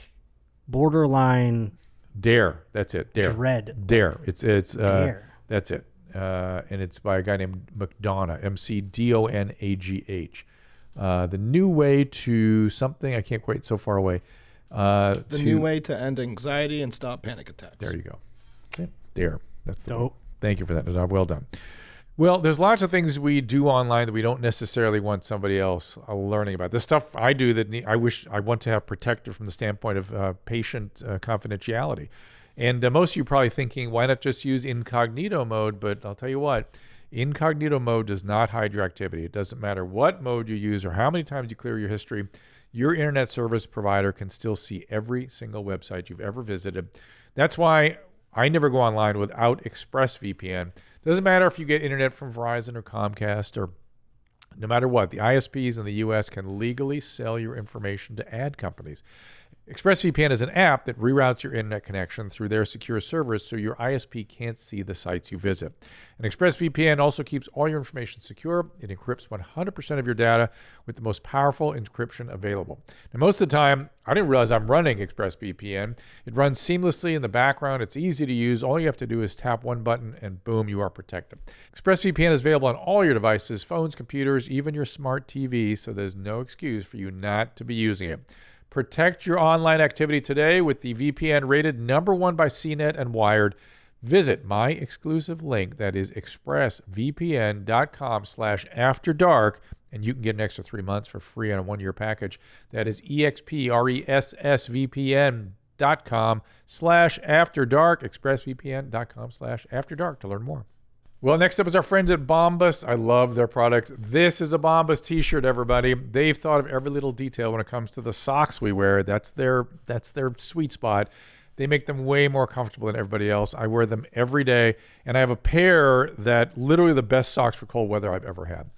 borderline Theyre. That's it. Theyre. Dread. Theyre. It's Theyre. That's it. And it's by a guy named McDonough, McDonagh. The new way to something I can't quite so far away. New way to end anxiety and stop panic attacks. There you go. That's it. Theyre. That's the dope. book. Thank you for that, Nadav. Well done. Well, there's lots of things we do online that we don't necessarily want somebody else learning about. The stuff I do that I want to have protected from the standpoint of patient confidentiality. And most of you are probably thinking, why not just use incognito mode? But I'll tell you what, incognito mode does not hide your activity. It doesn't matter what mode you use or how many times you clear your history. Your internet service provider can still see every single website you've ever visited. That's why I never go online without ExpressVPN. Doesn't matter if you get internet from Verizon or Comcast or no matter what, the ISPs in the U.S. can legally sell your information to ad companies. ExpressVPN is an app that reroutes your internet connection through their secure servers so your ISP can't see the sites you visit. And ExpressVPN also keeps all your information secure. It encrypts 100% of your data with the most powerful encryption available. Now, most of the time, I didn't realize I'm running ExpressVPN. It runs seamlessly in the background. It's easy to use. All you have to do is tap one button and boom, you are protected. ExpressVPN is available on all your devices, phones, computers, even your smart TV, so there's no excuse for you not to be using it. Protect your online activity today with the VPN rated #1 by CNET and Wired. Visit my exclusive link, that is expressvpn.com/afterdark, and you can get an extra 3 months for free on a 1-year package. That is expressvpn.com/afterdark, expressvpn.com/afterdark to learn more. Well, next up is our friends at Bombas. I love their products. This is a Bombas t-shirt, everybody. They've thought of every little detail when it comes to the socks we wear. That's their sweet spot. They make them way more comfortable than everybody else. I wear them every day, and I have a pair that literally the best socks for cold weather I've ever had.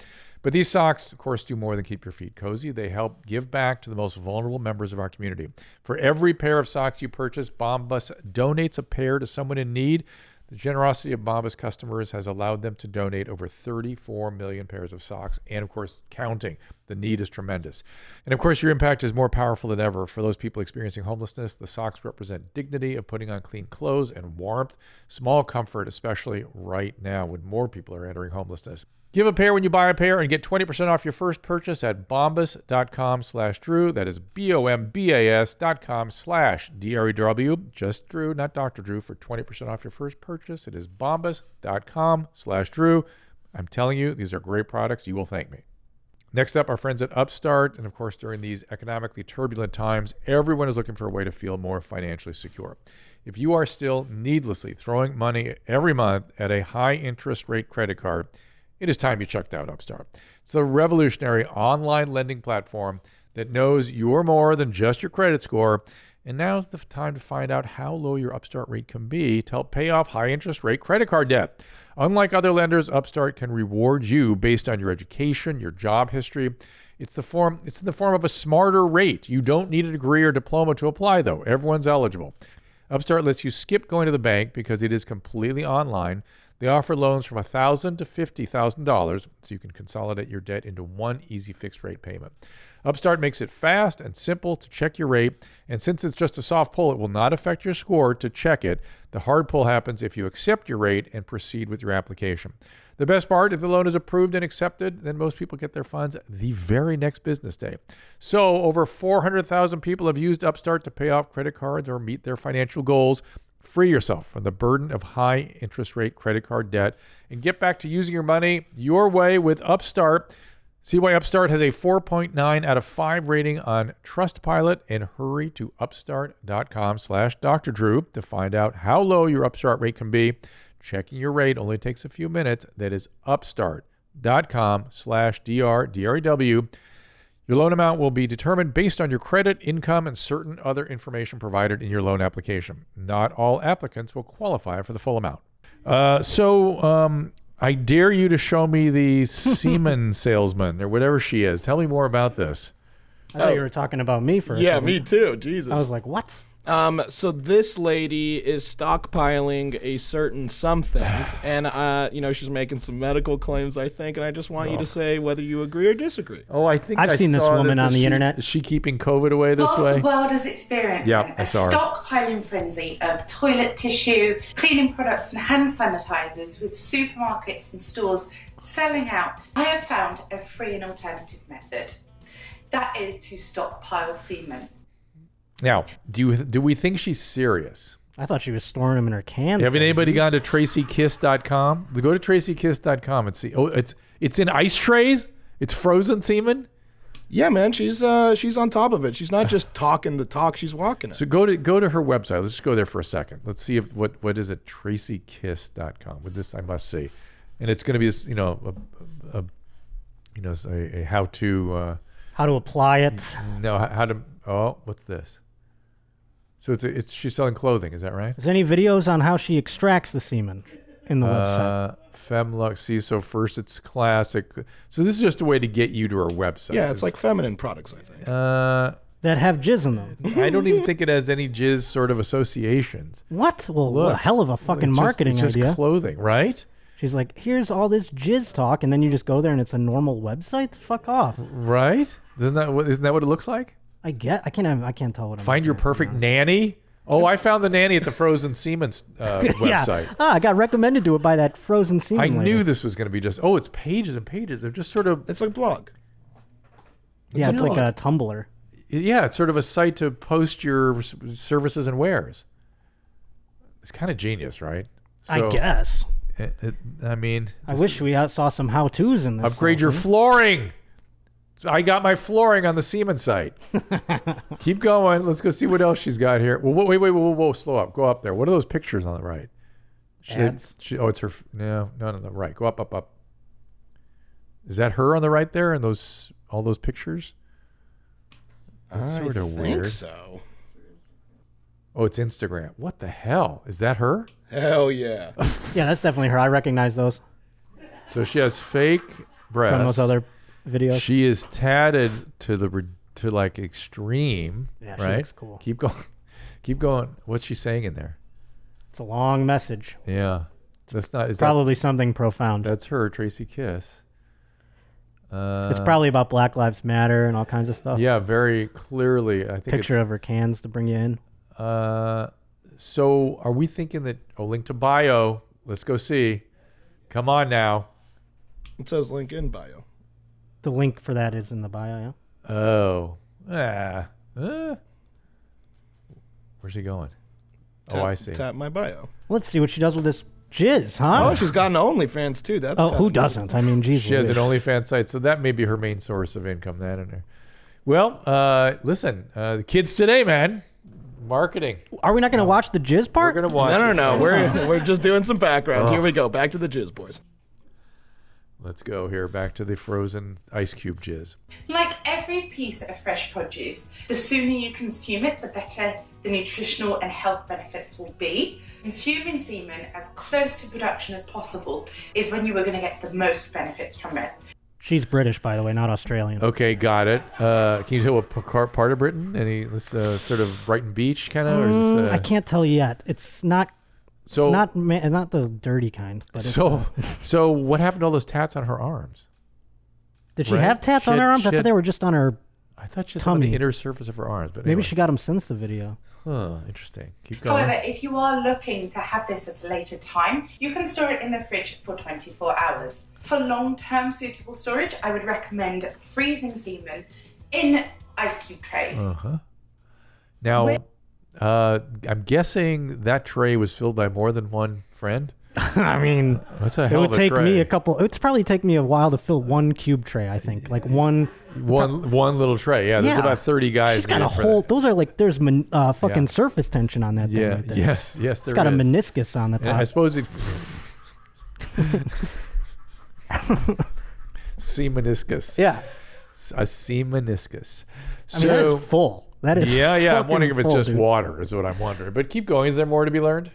But these socks, of course, do more than keep your feet cozy. They help give back to the most vulnerable members of our community. For every pair of socks you purchase, Bombas donates a pair to someone in need. The generosity of Bombas customers has allowed them to donate over 34 million pairs of socks, and of course, counting. The need is tremendous. And of course, your impact is more powerful than ever. For those people experiencing homelessness, the socks represent dignity of putting on clean clothes and warmth, small comfort, especially right now when more people are entering homelessness. Give a pair when you buy a pair and get 20% off your first purchase at bombas.com/Drew. That is BOMBAS.com/DREW. Just Drew, not Dr. Drew, for 20% off your first purchase. It is bombas.com/Drew. I'm telling you, these are great products. You will thank me. Next up, our friends at Upstart. And of course, during these economically turbulent times, everyone is looking for a way to feel more financially secure. If you are still needlessly throwing money every month at a high interest rate credit card, it is time you checked out Upstart. It's a revolutionary online lending platform that knows you're more than just your credit score. And now's the time to find out how low your Upstart rate can be to help pay off high interest rate credit card debt. Unlike other lenders, Upstart can reward you based on your education, your job history. It's in the form of a smarter rate. You don't need a degree or diploma to apply, though. Everyone's eligible. Upstart lets you skip going to the bank because it is completely online. They offer loans from $1,000 to $50,000, so you can consolidate your debt into one easy fixed rate payment. Upstart makes it fast and simple to check your rate, and since it's just a soft pull, it will not affect your score to check it. The hard pull happens if you accept your rate and proceed with your application. The best part, if the loan is approved and accepted, then most people get their funds the very next business day. So over 400,000 people have used Upstart to pay off credit cards or meet their financial goals. Free yourself from the burden of high interest rate credit card debt and get back to using your money your way with Upstart. See why Upstart has a 4.9 out of 5 rating on Trustpilot, and hurry to upstart.com/Dr. Drew to find out how low your Upstart rate can be. Checking your rate only takes a few minutes. That is upstart.com/DREW. Your loan amount will be determined based on your credit, income, and certain other information provided in your loan application. Not all applicants will qualify for the full amount. I dare you to show me the semen salesman or whatever she is. Tell me more about this. I thought you were talking about me for a second. Me too. Jesus. I was like, what? So this lady is stockpiling a certain something, and she's making some medical claims, I think, and I just want you to say whether you agree or disagree. Oh, I think I've seen this woman on the internet. Is she keeping COVID away this way? The world is experiencing I saw her. stockpiling frenzy of toilet tissue, cleaning products, and hand sanitizers, with supermarkets and stores selling out. I have found a free and alternative method. That is to stockpile semen. Now, do we think she's serious? I thought she was storing them in her cans. Haven't anybody gone to TracyKiss.com? Go to TracyKiss.com and see. Oh, it's in ice trays? It's frozen semen? Yeah, man, she's on top of it. She's not just talking the talk; she's walking it. So go to her website. Let's just go there for a second. Let's see what is it? TracyKiss.com. With this, I must see, and it's going to be this, a how to apply it. No, how to. Oh, what's this? So she's selling clothing, is that right? Is there any videos on how she extracts the semen in the website? Femlux. See, so first it's classic. So this is just a way to get you to her website. Yeah, it's like feminine products, I think. That have jizz in them. I don't even think it has any jizz sort of associations. What? Well, what a hell of a fucking marketing idea. It's just clothing, right? She's like, here's all this jizz talk, and then you just go there and it's a normal website? Fuck off. Right? Isn't that what it looks like? I can't tell what I'm Find your perfect nanny? Oh, I found the nanny at the Frozen Semen website. Yeah. I got recommended to it by that Frozen Semen I lady. knew this was going to be it's pages and pages. They're just sort of... It's like a blog. It's like a Tumblr. Yeah, it's sort of a site to post your services and wares. It's kind of genius, right? I guess. I wish we saw some how-tos in this. Upgrade your flooring. I got my flooring on the Semen site. Keep going. Let's go see what else she's got here. Well, wait, slow up. Go up there. What are those pictures on the right? It's her. No, on the right. Go up. Is that her on the right there? And all those pictures? That's sort of weird. I think so. Oh, it's Instagram. What the hell? Is that her? Hell yeah. Yeah, that's definitely her. I recognize those. So she has fake breasts. From those other videos. She is tatted to like extreme. Yeah, right? she looks cool. Keep going. What's she saying in there? It's a long message. Yeah. That's not... Probably something profound. That's her, Tracy Kiss. It's probably about Black Lives Matter and all kinds of stuff. Yeah, very clearly. I think picture of her cans to bring you in. So are we thinking that... Oh, link to bio. Let's go see. Come on now. It says link in bio. The link for that is in the bio, yeah? Oh. Where's he going? I see. Tap my bio. Let's see what she does with this jizz, huh? Oh, she's got an OnlyFans too. That's who doesn't? I mean, Jesus. She has an OnlyFans site, so that may be her main source of income. That in there. Well, listen, the kids today, man, marketing. Are we not going to watch the jizz part? We're going to watch. No. We're just doing some background. Here we go. Back to the jizz boys. Let's go here. Back to the frozen ice cube jizz. Like every piece of fresh produce, the sooner you consume it, the better the nutritional and health benefits will be. Consuming semen as close to production as possible is when you are going to get the most benefits from it. She's British, by the way, not Australian. Okay, got it. Can you tell what part of Britain? Any sort of Brighton Beach kind of? I can't tell you yet. It's not. So it's not the dirty kind. But so what happened to all those tats on her arms? Did she have tats on her arms? I thought they were just on her. I thought just tummy. on the inner surface of her arms, but maybe anyway. she got them since the video. Huh, interesting. Keep going. However, if you are looking to have this at a later time, you can store it in the fridge for 24 hours. For long-term suitable storage, I would recommend freezing semen in ice cube trays. Now, I'm guessing that tray was filled by more than one friend. I mean, that's a hell it of would a take tray. me a couple. It would probably take me a while to fill one cube tray. I think like one little tray. Yeah, there's about 30 guys. She's got a whole. Those are like there's fucking surface tension on that thing. Yeah. Right there. Yes. It's got a meniscus on the top. And I suppose it. Semeniscus. Yeah. A semeniscus. I mean, that is full. That is. Yeah. I'm wondering if it's full, just dude. water. Is what I'm wondering. But keep going. Is there more to be learned?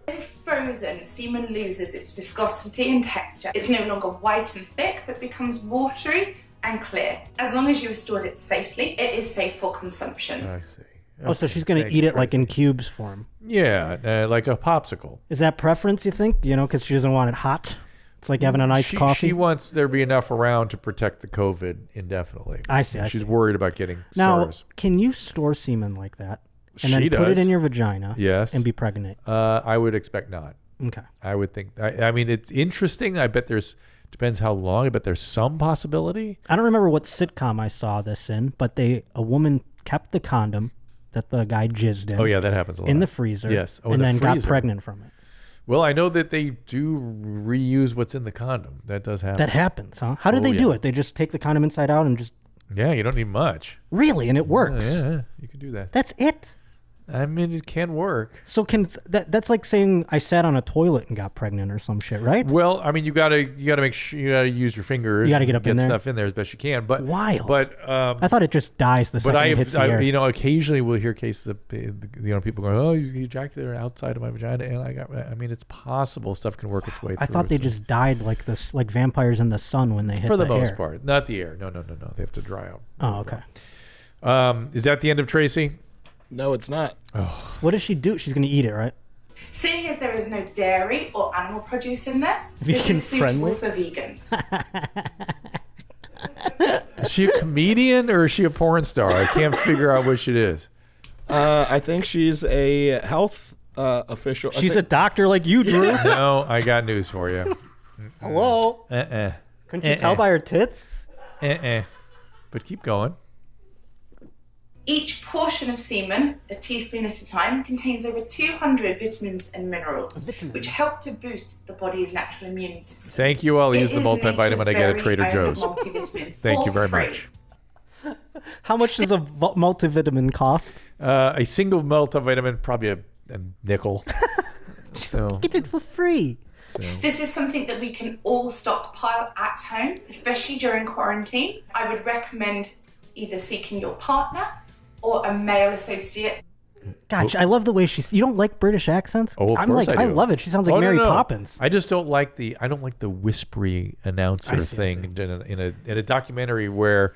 When frozen, semen loses its viscosity and texture. It's no longer white and thick, but becomes watery and clear. As long as you have stored it safely, it is safe for consumption. I see. Oh, so she's going to eat it like in cubes form. Yeah, like a popsicle. Is that preference, you think? You know, because she doesn't want it hot? It's like having an iced coffee? She wants there to be enough around to protect the COVID indefinitely. I see. She's worried about getting Now, SARS. can you store semen like that? And She then put it does. in your vagina and be pregnant? I would expect not. Okay. I would think. I mean, it's interesting. I bet depends how long. I bet there's some possibility. I don't remember what sitcom I saw this in, but a woman kept the condom that the guy jizzed in. Oh yeah, that happens a lot. In the freezer. Yes. Oh, and the then got freezer. pregnant from it. Well, I know that they do reuse what's in the condom. That does happen. That happens, huh? How do they do it? They just take the condom inside out and just... Yeah, you don't need much. Really? And it works? Yeah, you can do that. That's it? I mean, it can work. So that's like saying I sat on a toilet and got pregnant or some shit, right? Well, I mean, you gotta make sure you gotta use your fingers. You gotta get up in there. Stuff in there as best you can. But wild. But I thought it just dies the second it hits the air. You know, occasionally we'll hear cases of people going, "Oh, you ejaculated outside of my vagina," and I mean, it's possible stuff can work its way through. I thought they just died like this, like vampires in the sun when they hit for the most air. part, not the air. No. They have to dry out. Oh, okay. Is that the end of Tracy? No, it's not. Oh. What does she do? She's gonna eat it, right? Seeing as there is no dairy or animal produce in this, this Vegan is suitable friendly? for vegans. Is she a comedian or is she a porn star? I can't figure out which it is. I think she's a health official. She's a doctor like you, Drew. No, I got news for you. Hello? Couldn't you tell by her tits? But keep going. Each portion of semen, a teaspoon at a time, contains over 200 vitamins and minerals, which help to boost the body's natural immune system. Thank you. I'll use the It is multivitamin I get at nature's Trader very Joe's. own multivitamin Thank you for very free. much. How much does a multivitamin cost? A single multivitamin, probably a nickel. So, Get it for free. This is something that we can all stockpile at home, especially during quarantine. I would recommend either seeking your partner or a male associate. God, I love the way she's. You don't like British accents? Oh, of I'm course like, I do. love it. She sounds like Mary Poppins. I just don't like the whispery announcer thing in a documentary where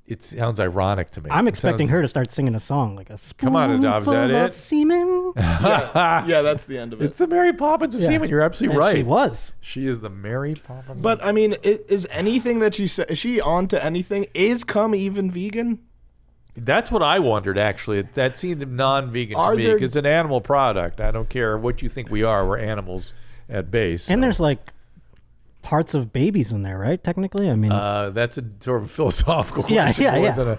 it sounds ironic to me. I'm It expecting sounds- her to start singing a song like a Come on, Adob, is that spoonful of it? semen. Yeah, that's the end of it. It's the Mary Poppins of Yeah. semen. You're absolutely And right. she was. She is the Mary Poppins. But I mean, is anything that she said? Is she on to anything? Is cum even vegan? That's what I wondered, actually. That seemed non-vegan Are to me there- because it's an animal product. I don't care what you think we are. We're animals at base. And so. there's like parts of babies in there, right? Technically, I mean, that's a sort of philosophical Yeah, question. yeah, more yeah. than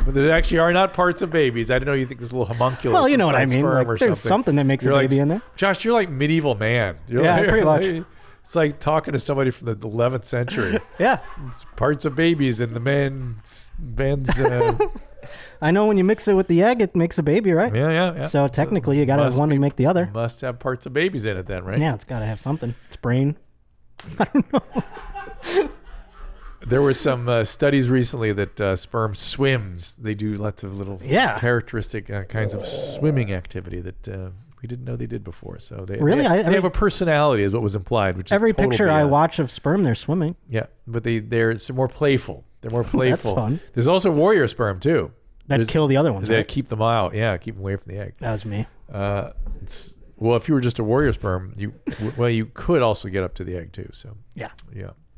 but there actually are not parts of babies. I didn't know you think there's a little homunculus. well, you know what I inside mean. sperm Like, or there's something that makes You're a like, baby in there. Josh, you're like medieval man. You're Yeah, like, pretty much. It's like talking to somebody from the 11th century. Yeah, It's parts of babies in the man's. I know when you mix it with the egg, it makes a baby, right? Yeah. So technically, you got to have Must one to be- make the other. Must have parts of babies in it then, right? Yeah, it's got to have something. It's brain. There were some studies recently that sperm swims. They do lots of little characteristic kinds of swimming activity that we didn't know they did before. So they they have a personality, is what was implied. Which Every is total picture I BS. watch of sperm, they're swimming. Yeah, but they're more playful. They're more playful. fun. There's also warrior sperm too. That kill the other ones, That right? keep them out. Yeah, keep them away from the egg. That was me. Well, if you were just a warrior sperm, you could also get up to the egg too. So Yeah.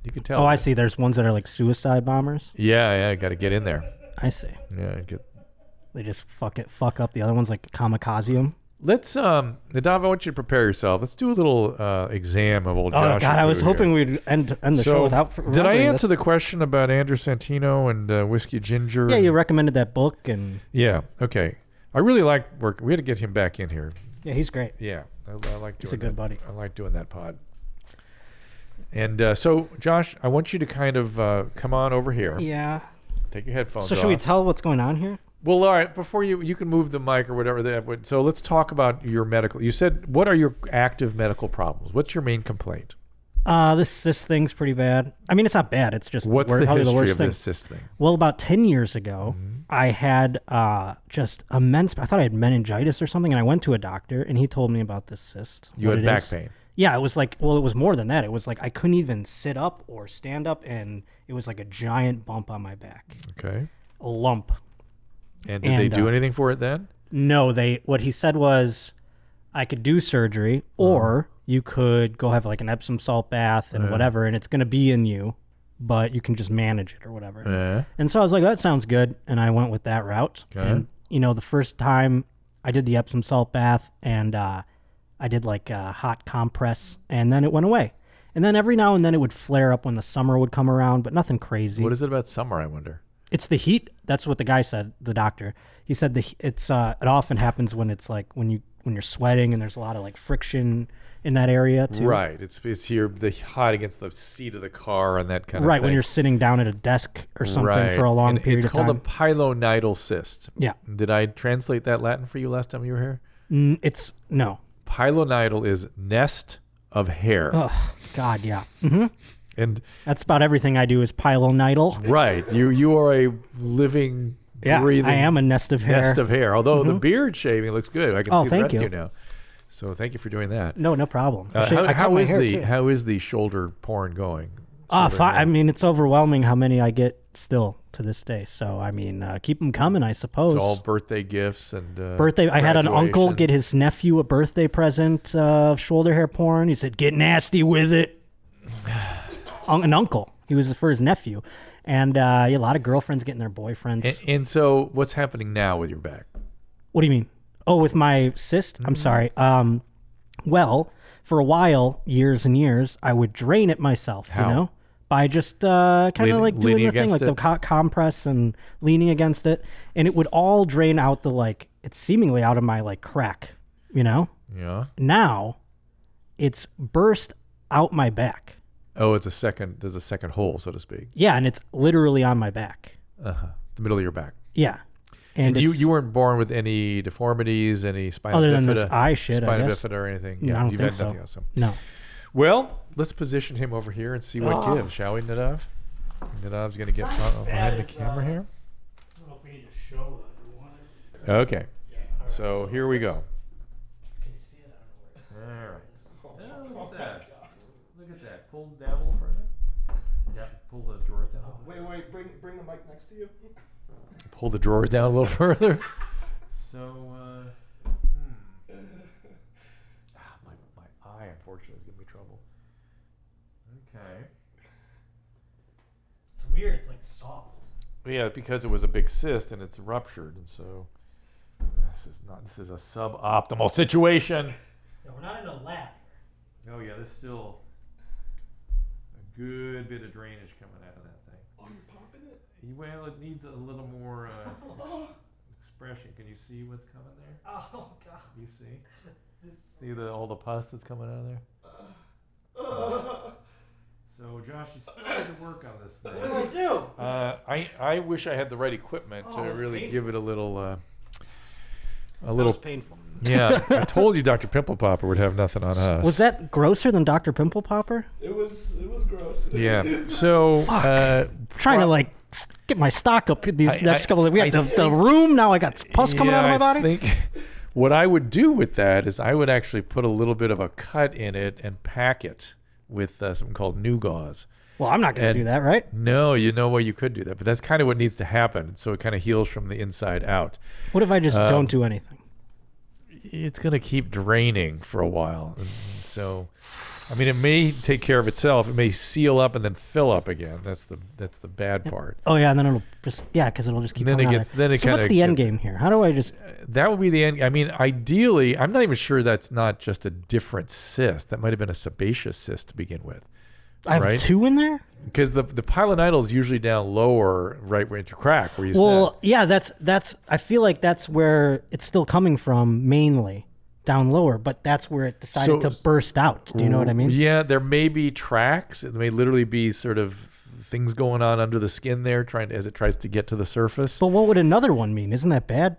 You can tell. Oh, I see. There's ones that are like suicide bombers. Yeah, got to get in there. I see. Yeah, They just fuck up the other ones, like kamikaze 'em. Let's Nadav, I want you to prepare yourself. Let's do a little exam of old Josh. Oh God, I was hoping we'd end the show without. Did I answer the question about Andrew Santino and Whiskey Ginger? Yeah, you recommended that book, and yeah, okay. I really like work. We had to get him back in here. yeah, he's great. Yeah, I like doing. He's a good buddy. I like doing that pod. And so, Josh, I want you to kind of come on over here. Yeah. Take your headphones off. So should we tell what's going on here? Well, all right. Before you can move the mic or whatever. So let's talk about your medical. You said, what are your active medical problems? What's your main complaint? This thing's pretty bad. I mean, it's not bad. It's just What's the probably history worst of thing. this cyst thing? Well, about 10 years ago, I had just immense. I thought I had meningitis or something, and I went to a doctor, and he told me about this cyst. You had back pain. Yeah, it was like, well, it was more than that. It was like I couldn't even sit up or stand up, and it was like a giant bump on my back. Okay. A lump. And did they do anything for it then? No, what he said was I could do surgery, or you could go have like an Epsom salt bath and whatever, and it's going to be in you, but you can just manage it or whatever. And so I was like, that sounds good, and I went with that route. Okay. And, the first time I did the Epsom salt bath, and I did like a hot compress, and then it went away. And then every now and then it would flare up when the summer would come around, but nothing crazy. What is it about summer, I wonder? It's the heat. That's what the guy said, the doctor. He said it often happens when it's like when you're sweating and there's a lot of like friction in that area too. Right. It's the hot against the seat of the car and that kind of thing. Right, when you're sitting down at a desk or something for a long period of time. It's called a pilonidal cyst. Yeah. Did I translate that Latin for you last time you were here? It's no. Pilonidal is nest of hair. Oh, God, yeah. Mm-hmm. And that's about everything I do is pilonidal. Right. You are a living, breathing. I am a nest of hair. Nest of hair. Although the beard shaving looks good. I can see the rest of you now. So thank you for doing that. No problem. How is the shoulder porn going? I mean, it's overwhelming how many I get still to this day. So I mean, keep them coming, I suppose. It's all birthday gifts and birthday. I had an uncle get his nephew a birthday present of shoulder hair porn. He said, "Get nasty with it." An uncle. He was for his nephew, and a lot of girlfriends getting their boyfriends. And so, what's happening now with your back? What do you mean? Oh, with my cyst? I'm sorry. Well, for a while, years and years, I would drain it myself. How? By just kind of like doing the thing, like the compress and leaning against it, and it would all drain out it's seemingly out of my crack. Yeah. Now, it's burst out my back. Oh, there's a second hole, so to speak. Yeah, and it's literally on my back. The middle of your back. Yeah. And you weren't born with any deformities, any spinal other bifida, than this eye shit, I guess. bifida or anything. No, Yeah, I don't you've think had so. nothing else. So. No. Well, let's position him over here and see what gives, shall we, Nadav? Nadav's going to get behind the camera here. I don't know if we need to show that. Okay. So here we go. Can you see it? All right. Oh, look at that. Look at that. Pull down a little further. Yeah, pull the drawers down. Wait, bring the mic next to you. Pull the drawers down a little further. So, my eye, unfortunately, is giving me trouble. Okay. It's weird. It's like soft. Yeah, because it was a big cyst and it's ruptured, and so this is a suboptimal situation. Yeah, we're not in a lab. Oh yeah, there's still a good bit of drainage coming out of that thing. Oh, you're popping it? Well, it needs a little more expression. Can you see what's coming there? Oh God. You see? See all the pus that's coming out of there? So, Josh, you started to work on this thing. What do I do? I wish I had the right equipment to really painful. give it a little. That was painful. Yeah, I told you Dr. Pimple Popper would have nothing on us. Was that grosser than Dr. Pimple Popper? It was gross. Yeah. So, Trying to like get my stock up these next couple of. We had the room. Now I got pus coming out of my body. I think what I would do with that is I would actually put a little bit of a cut in it and pack it with something called new gauze. Well, I'm not going to do that, right? No, you could do that, but that's kind of what needs to happen. So it kind of heals from the inside out. What if I just don't do anything? It's going to keep draining for a while. And so, I mean, it may take care of itself. It may seal up and then fill up again. That's the bad part. Oh yeah, and then it'll just because it'll just keep then coming it gets. out. Then it So what's the end game here? How do I just? That would be the end. I mean, ideally, I'm not even sure that's not just a different cyst. That might have been a sebaceous cyst to begin with. I have two in there? Because the pilonidal is usually down lower, right where into crack, where you said. Well, yeah, that's. I feel like that's where it's still coming from, mainly down lower. But that's where it decided to burst out. Do you know what I mean? Yeah, there may be tracks. It may literally be sort of things going on under the skin there, as it tries to get to the surface. But what would another one mean? Isn't that bad?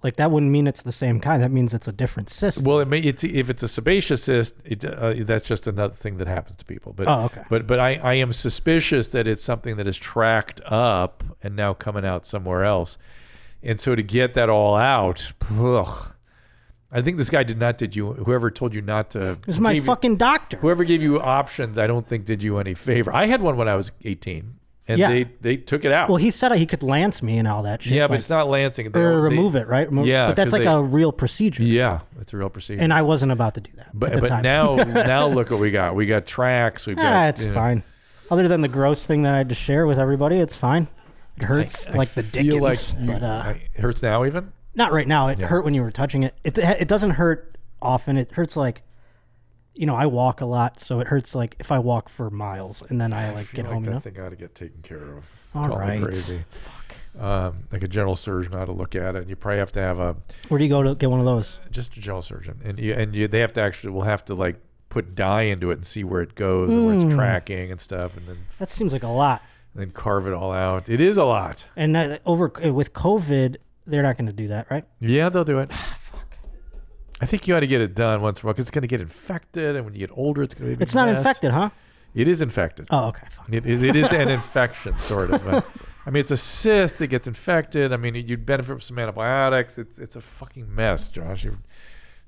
Like that wouldn't mean it's the same kind. That means it's a different cyst. Well, if it's a sebaceous cyst, that's just another thing that happens to people. But okay. But I am suspicious that it's something that is tracked up and now coming out somewhere else. And so to get that all out, I think this guy whoever told you not to. It was my fucking doctor. Whoever gave you options, I don't think did you any favor. I had one when I was 18. And they took it out. Well, he said he could lance me and all that shit. Yeah, but it's not lancing. Or remove it, right? Yeah. But that's like a real procedure. Yeah, it's a real procedure. And I wasn't about to do that at the time. now look what we got. We got tracks. We've got. It's fine. Other than the gross thing that I had to share with everybody, it's fine. It hurts like the dickens. It hurts now even? Not right now. It hurt when you were touching it. It doesn't hurt often. It hurts like, I walk a lot, so it hurts like if I walk for miles and then I get home. That thing ought to get taken care of. All right. Crazy. Fuck. Like a general surgeon ought to look at it. And you probably have to have Where do you go to get one of those? Just a general surgeon, and they have to we'll have to like put dye into it and see where it goes and where it's tracking and stuff, and then that seems like a lot. And then carve it all out. It is a lot. And with COVID, they're not going to do that, right? Yeah, they'll do it. I think you ought to get it done once in a while because it's going to get infected, and when you get older, it's going to be. It's not infected, huh? It is infected. Oh, okay. It is an infection, sort of. I mean, it's a cyst that gets infected. I mean, you'd benefit from some antibiotics. It's a fucking mess, Josh.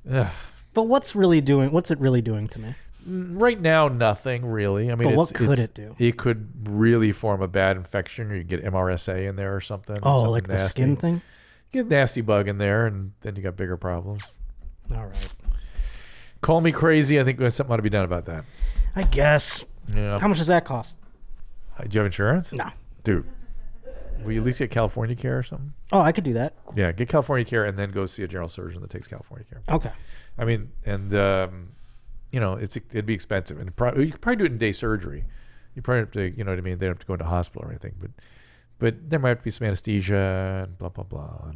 But what's it really doing to me? Right now, nothing really. I mean, but what could it do? It could really form a bad infection, or you get MRSA in there or something. Oh, something like nasty. The skin thing? You get a nasty bug in there, and then you got bigger problems. All right. Call me crazy. I think something ought to be done about that. I guess. Yeah. How much does that cost? Do you have insurance? No. Dude, will you at least get California Care or something? Oh, I could do that. Yeah, get California Care and then go see a general surgeon that takes California Care. Okay. I mean, and it'd be expensive, and you could probably do it in day surgery. You probably have to, you know what I mean? They don't have to go into hospital or anything, but there might be some anesthesia and blah blah blah.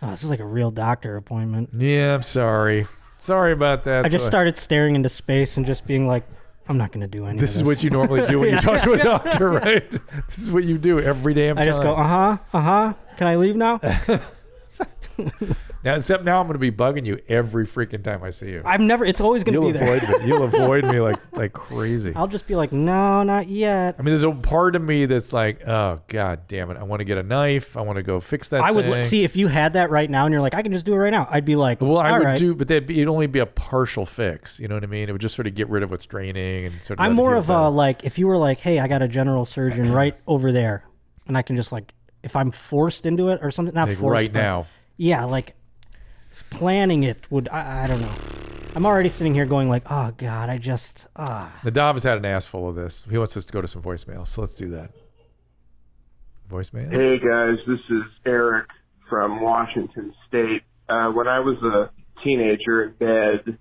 Oh, this is like a real doctor appointment. Yeah, I'm sorry. Sorry about that. I just started staring into space and just being like, I'm not going to do anything. This is what you normally do when you talk to a doctor, right? This is what you do every damn time. I just go, Can I leave now? Now, except now I'm going to be bugging you every freaking time I see you. It's always going to be there. You'll avoid me like crazy. I'll just be like, no, not yet. I mean, there's a part of me that's like, oh, God damn it. I want to get a knife. I want to go fix that thing. Would see if you had that right now and you're like, I can just do it right now. I'd be like, well, I would right. do, but it'd only be a partial fix. You know what I mean? It would just sort of get rid of what's draining and sort of. I'm more of a like, if you were like, hey, I got a general surgeon right over there, and I can just like, if I'm forced into it or something, not like forced right now. Yeah, like. Planning it would I don't know. I'm already sitting here going like, oh God, Nadav has had an ass full of this. He wants us to go to some voicemail, so let's do that. Voicemail? Hey guys, this is Eric from Washington State. When I was a teenager in bed,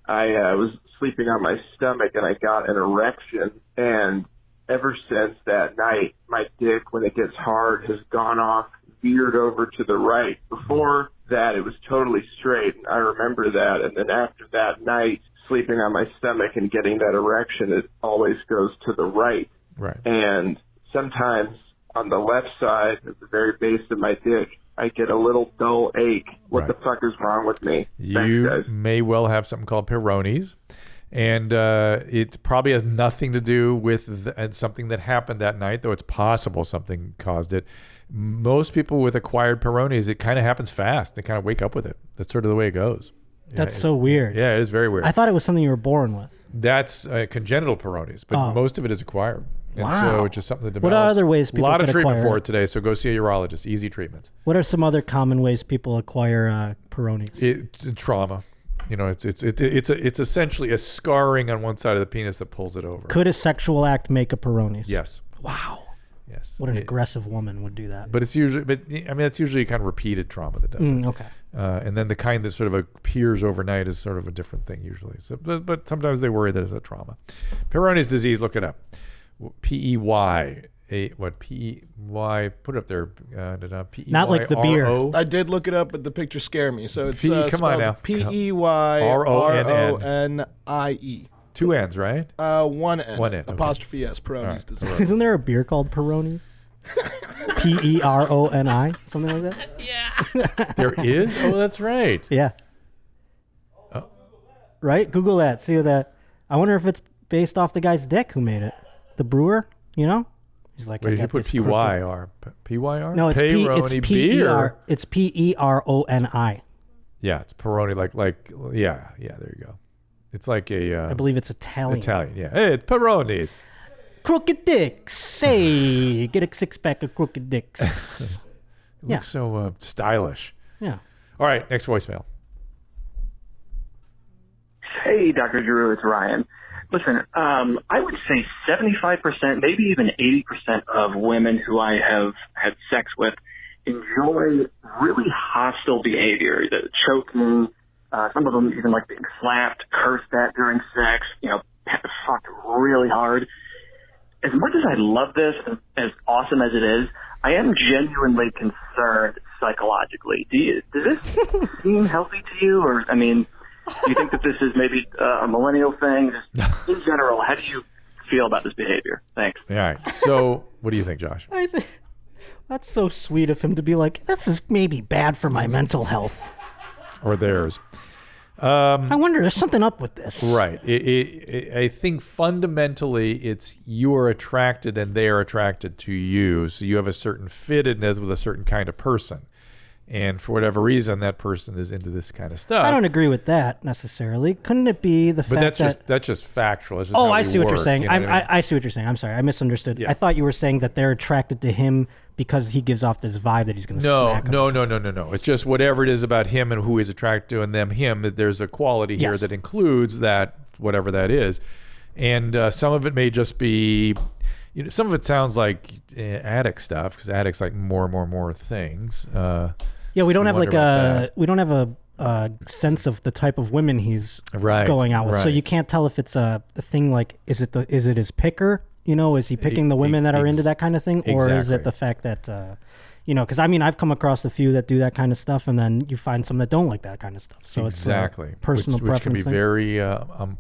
I was sleeping on my stomach, and I got an erection. And ever since that night, my dick, when it gets hard, has gone off, veered over to the right. Before that, it was totally straight. I remember that. And then after that night, sleeping on my stomach and getting that erection, it always goes to the right. Right. And sometimes on the left side, at the very base of my dick, I get a little dull ache. What the fuck is wrong with me? You may well have something called Peyronies. And it probably has nothing to do with something that happened that night, though it's possible something caused it. Most people with acquired Peyronies, it kind of happens fast. They kind of wake up with it. That's sort of the way it goes. That's so weird. Yeah, it is very weird. I thought it was something you were born with. That's congenital Peyronies, but most of it is acquired. And so it's just something that develops. What are other ways people A lot of could treatment acquire for it today, so go see a urologist. Easy treatments. What are some other common ways people acquire Peyronies? Trauma. You know, it's essentially a scarring on one side of the penis that pulls it over. Could a sexual act make a Peyronies? Yes. Wow. Yes. What an aggressive woman would do that. But it's usually, that's usually kind of repeated trauma that does it. Okay. And then the kind that sort of appears overnight is sort of a different thing usually. So, but sometimes they worry that it's a trauma. Peyronies disease, look it up. P-E-Y. P-E-Y, put it up there. P-E-Y-R-O. Not like the beer. I did look it up, but the pictures scare me. So it's come on now. P-E-Y-R-O-N-I-E. 2 N's, right? One N. One N. Apostrophe S. Peyronies disease. Isn't there a beer called Peyronies? P-E-R-O-N-I? Something like that? Yeah. There is? Oh, that's right. Yeah. Oh. Right? Google that. See that. I wonder if it's based off the guy's dick who made it. The brewer, you know? He's like, wait, you put P-Y-R. P-Y-R? No, it's Peyroni beer. It's P-E-R-O-N-I. Yeah, it's Peyroni, yeah, there you go. It's like I believe it's Italian. Italian, yeah. Hey, it's Peyronies. Crooked dicks. Hey, get a 6-pack of crooked dicks. It looks so stylish. Yeah. All right, next voicemail. Hey, Dr. Drew, it's Ryan. Listen, I would say 75%, maybe even 80% of women who I have had sex with enjoy really hostile behavior, the choking. Some of them even like being slapped, cursed at during sex, fucked really hard. As much as I love this, as awesome as it is, I am genuinely concerned psychologically. Does this seem healthy to you? Or, do you think that this is maybe a millennial thing? Just in general, how do you feel about this behavior? Thanks. All right. So, what do you think, Josh? I think that's so sweet of him to be like, this is maybe bad for my mental health. Or theirs. I wonder, there's something up with this. Right. I think fundamentally it's you are attracted and they are attracted to you. So you have a certain fittedness with a certain kind of person. And for whatever reason, that person is into this kind of stuff. I don't agree with that necessarily. Couldn't it be the fact that's just factual. It's just I see what you're saying. You know I see what you're saying. I'm sorry. I misunderstood. Yeah. I thought you were saying that they're attracted to him because he gives off this vibe that he's going to smack him. No. It's just whatever it is about him and who he's attracted to and them, him, that there's a quality here that includes that, whatever that is. And some of it may just be, some of it sounds like addict stuff because addicts like more things. Yeah, we don't have a sense of the type of women he's going out with. Right. So you can't tell if it's a thing like, is it his picker? Is he picking the women that are into that kind of thing? Or is it the fact that, because I've come across a few that do that kind of stuff and then you find some that don't like that kind of stuff. So it's personal preference. Which can be very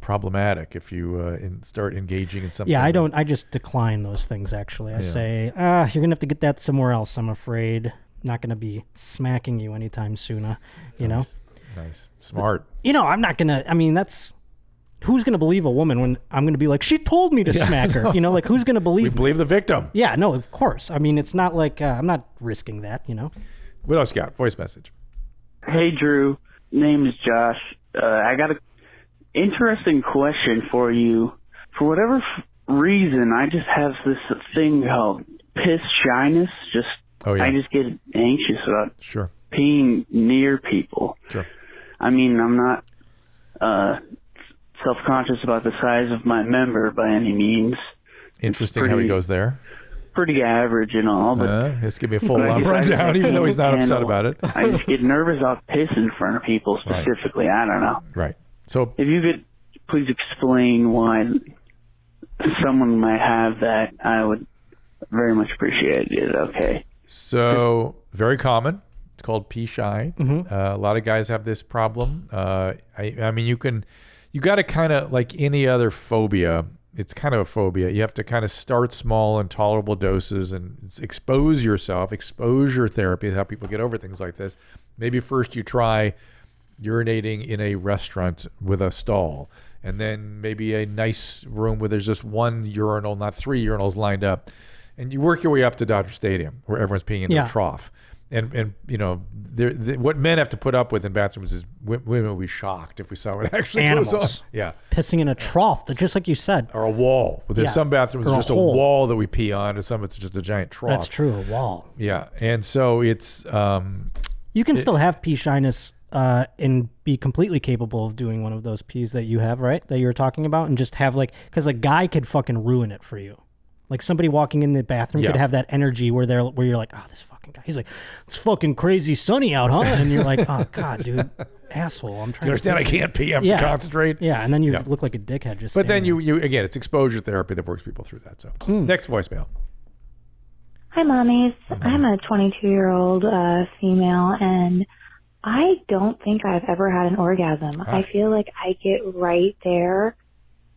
problematic if you start engaging in something. Yeah, I just decline those things actually. I say, you're going to have to get that somewhere else, I'm afraid. Not going to be smacking you anytime soon, know? Nice. Smart. I'm not going to, that's... Who's going to believe a woman when I'm going to be like, she told me to smack her? Who's going to believe We believe the victim. Yeah, no, of course. It's not like I'm not risking that, What else you got? Voice message. Hey, Drew. Name is Josh. I got an interesting question for you. For whatever reason, I just have this thing called piss shyness. I just get anxious about peeing near people. Sure. I'm not self-conscious about the size of my member by any means. Interesting how he goes there. Pretty average and all, but just give me a full rundown, even though he's not upset about it. I just get nervous about piss in front of people specifically. Right. I don't know. Right. So if you could please explain why someone might have that, I would very much appreciate it. Okay. So very common. It's called pee shy. Mm-hmm. A lot of guys have this problem. I mean, you got to kind of, like any other phobia, it's kind of a phobia. You have to kind of start small in tolerable doses and expose yourself. Exposure therapy is how people get over things like this. Maybe first you try urinating in a restaurant with a stall, and then maybe a nice room where there's just one urinal, not 3 urinals lined up. And you work your way up to Dodger Stadium, where everyone's peeing in a trough. And you know, what men have to put up with in bathrooms is women will be shocked if we saw what actually goes on. Yeah. Pissing in a trough, just like you said. Or a wall. There's some bathrooms or it's just a wall that we pee on, and some it's just a giant trough. That's true, a wall. Yeah. And so it's... you can still have pee shyness and be completely capable of doing one of those pees that you have, right? That you were talking about, and just have because a guy could fucking ruin it for you. Like somebody walking in the bathroom could have that energy where you're like, oh, this fucking guy. He's like, it's fucking crazy sunny out, huh? And you're like, oh god, dude, asshole. I'm trying. Do you understand? I can't pee. I have to concentrate. Yeah, and then you look like a dickhead. Just. But then you again, it's exposure therapy that works people through that. So next voicemail. Hi, mommies. I'm a 22-year-old female, and I don't think I've ever had an orgasm. I feel like I get right there,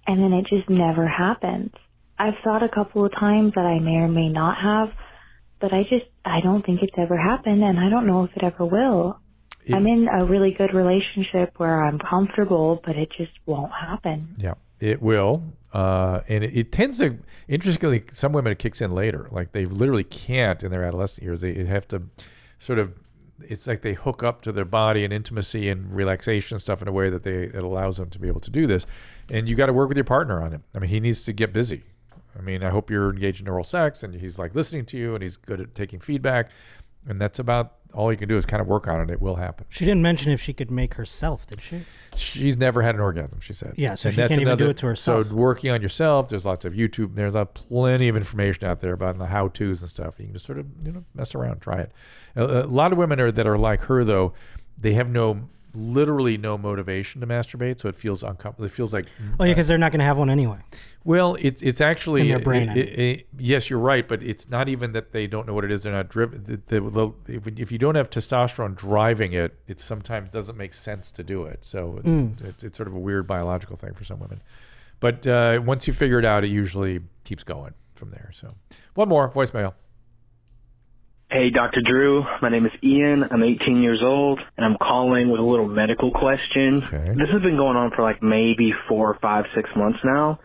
and then it just never happens. I've thought a couple of times that I may or may not have, but I don't think it's ever happened, and I don't know if it ever will. I'm in a really good relationship where I'm comfortable, but it just won't happen. Yeah, it will. And it tends to, interestingly, some women it kicks in later. Like they literally can't in their adolescent years. They have to sort of, it's like they hook up to their body and intimacy and relaxation and stuff in a way that it allows them to be able to do this. And you got to work with your partner on it. I mean, he needs to get busy. I mean, I hope you're engaged in oral sex and he's like listening to you and he's good at taking feedback. And that's about all you can do is kind of work on it. It will happen. She didn't mention if she could make herself, did she? She's never had an orgasm, she said. Yeah, so she can't even do it to herself. So working on yourself, there's lots of YouTube, there's plenty of information out there about the how-tos and stuff. You can just sort of, mess around, try it. A lot of women that are like her, though, they have literally no motivation to masturbate, so it feels uncomfortable. It feels like... Oh, yeah, because they're not going to have one anyway. Well, it's actually... In their brain. Yes, you're right, but it's not even that they don't know what it is. They're not driven. If you don't have testosterone driving it, it sometimes doesn't make sense to do it. So it's sort of a weird biological thing for some women. But once you figure it out, it usually keeps going from there. So one more voicemail. Hey, Dr. Drew. My name is Ian. I'm 18 years old, and I'm calling with a little medical question. Okay. This has been going on for maybe 4, 5, 6 months now.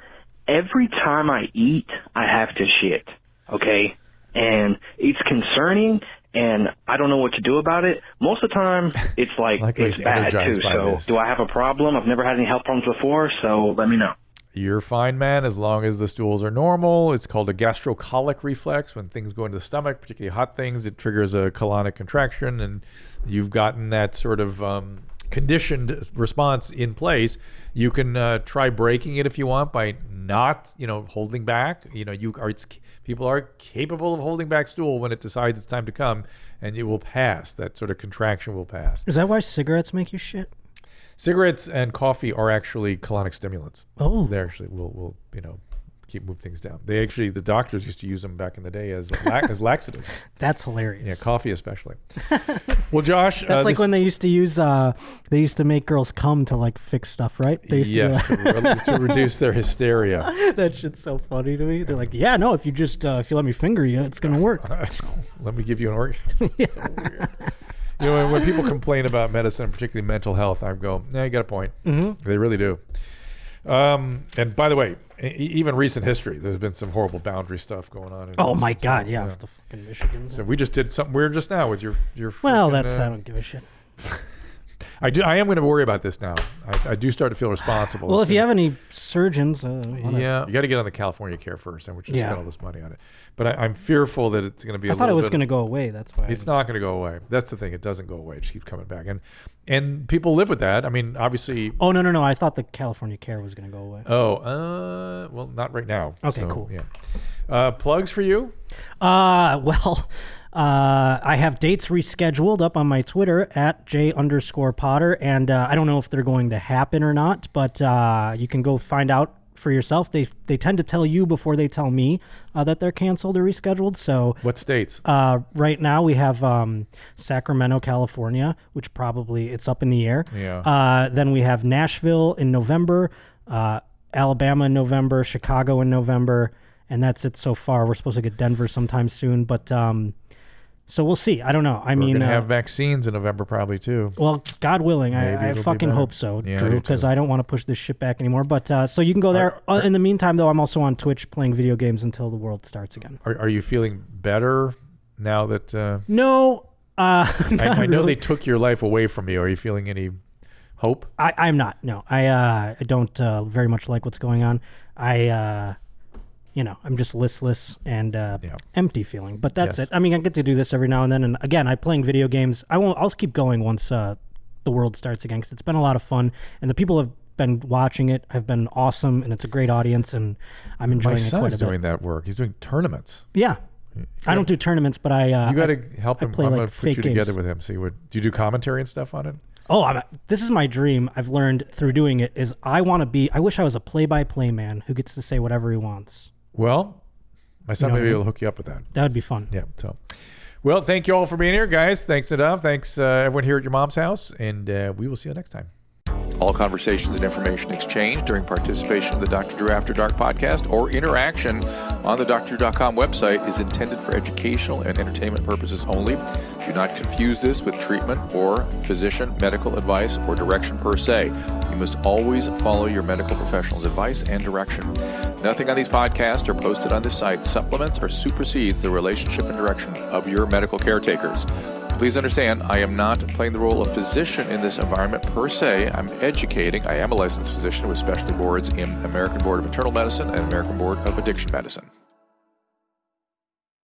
Every time I eat, I have to shit, okay? And it's concerning, and I don't know what to do about it. Most of the time, it's it's bad, too. So do I have a problem? I've never had any health problems before, so let me know. You're fine, man, as long as the stools are normal. It's called a gastrocolic reflex. When things go into the stomach, particularly hot things, it triggers a colonic contraction, and you've gotten that sort of conditioned response in place. You can try breaking it if you want by not, holding back. People are capable of holding back stool when it decides it's time to come, and it will pass. That sort of contraction will pass. Is that why cigarettes make you shit? Cigarettes and coffee are actually colonic stimulants. Oh. They actually will move things down. The doctors used to use them back in the day as laxatives. That's hilarious. Yeah, coffee especially. Well, Josh, that's like when they used to use they used to make girls come to fix stuff, right? They used to reduce their hysteria. That shit's so funny to me. They're like, yeah, no, if you let me finger you, it's gonna work. Let me give you an organ. So weird. When people complain about medicine, particularly mental health, I go, yeah, you got a point. Mm-hmm. They really do. And by the way, even recent history, there's been some horrible boundary stuff going on. Oh my God, yeah. The fucking Michigan. So we just did something weird just now with your. Well, I don't give a shit. I am going to worry about this now. I do start to feel responsible. Well, if you have any surgeons, you got to get on the California care first, and we just spend all this money on it. But I'm fearful that it's going to be. I thought it was going to go away. That's why. It's not going to go away. That's the thing. It doesn't go away. It just keeps coming back, and people live with that. I mean, obviously. Oh no! I thought the California care was going to go away. Oh, well, not right now. Okay, cool. Yeah. Plugs for you? Well. I have dates rescheduled up on my Twitter at @J_Potter, and I don't know if they're going to happen or not, but you can go find out for yourself. They tend to tell you before they tell me that they're canceled or rescheduled. So what states? Right now we have Sacramento, California, which probably it's up in the air. Yeah. Then we have Nashville in November, Alabama in November, Chicago in November, and that's it so far. We're supposed to get Denver sometime soon, but so we'll see. I don't know. We're going to have vaccines in November probably too. Well, God willing, I fucking hope so, Drew, because I don't want to push this shit back anymore. But so you can go there. In the meantime, though, I'm also on Twitch playing video games until the world starts again. Are you feeling better now that... No. I know they took your life away from you. Are you feeling any hope? I'm not. No. I don't very much like what's going on. I'm just listless and empty feeling. But that's it. I mean, I get to do this every now and then. And again, I'm playing video games. I'll keep going once the world starts again, because it's been a lot of fun. And the people have been watching it have been awesome, and it's a great audience, and I'm enjoying it quite a bit. My son's doing that work. He's doing tournaments. Yeah. I don't do tournaments, but you got to help him. Play, I'm like, going to put you games together with him. See do you do commentary and stuff on it? Oh, this is my dream. I've learned through doing it is I wish I was a play-by-play man who gets to say whatever he wants. Well, my son maybe will hook you up with that. That would be fun. Yeah. So, well, thank you all for being here, guys. Thanks, Nadav. Thanks, everyone here at your mom's house. And we will see you next time. All conversations and information exchanged during participation in the Dr. Drew After Dark podcast or interaction on the drdrew.com website is intended for educational and entertainment purposes only. Do not confuse this with treatment or physician medical advice or direction per se. You must always follow your medical professional's advice and direction. Nothing on these podcasts or posted on this site supplements or supersedes the relationship and direction of your medical caretakers. Please understand, I am not playing the role of physician in this environment per se. I'm educating. I am a licensed physician with specialty boards in American Board of Internal Medicine and American Board of Addiction Medicine.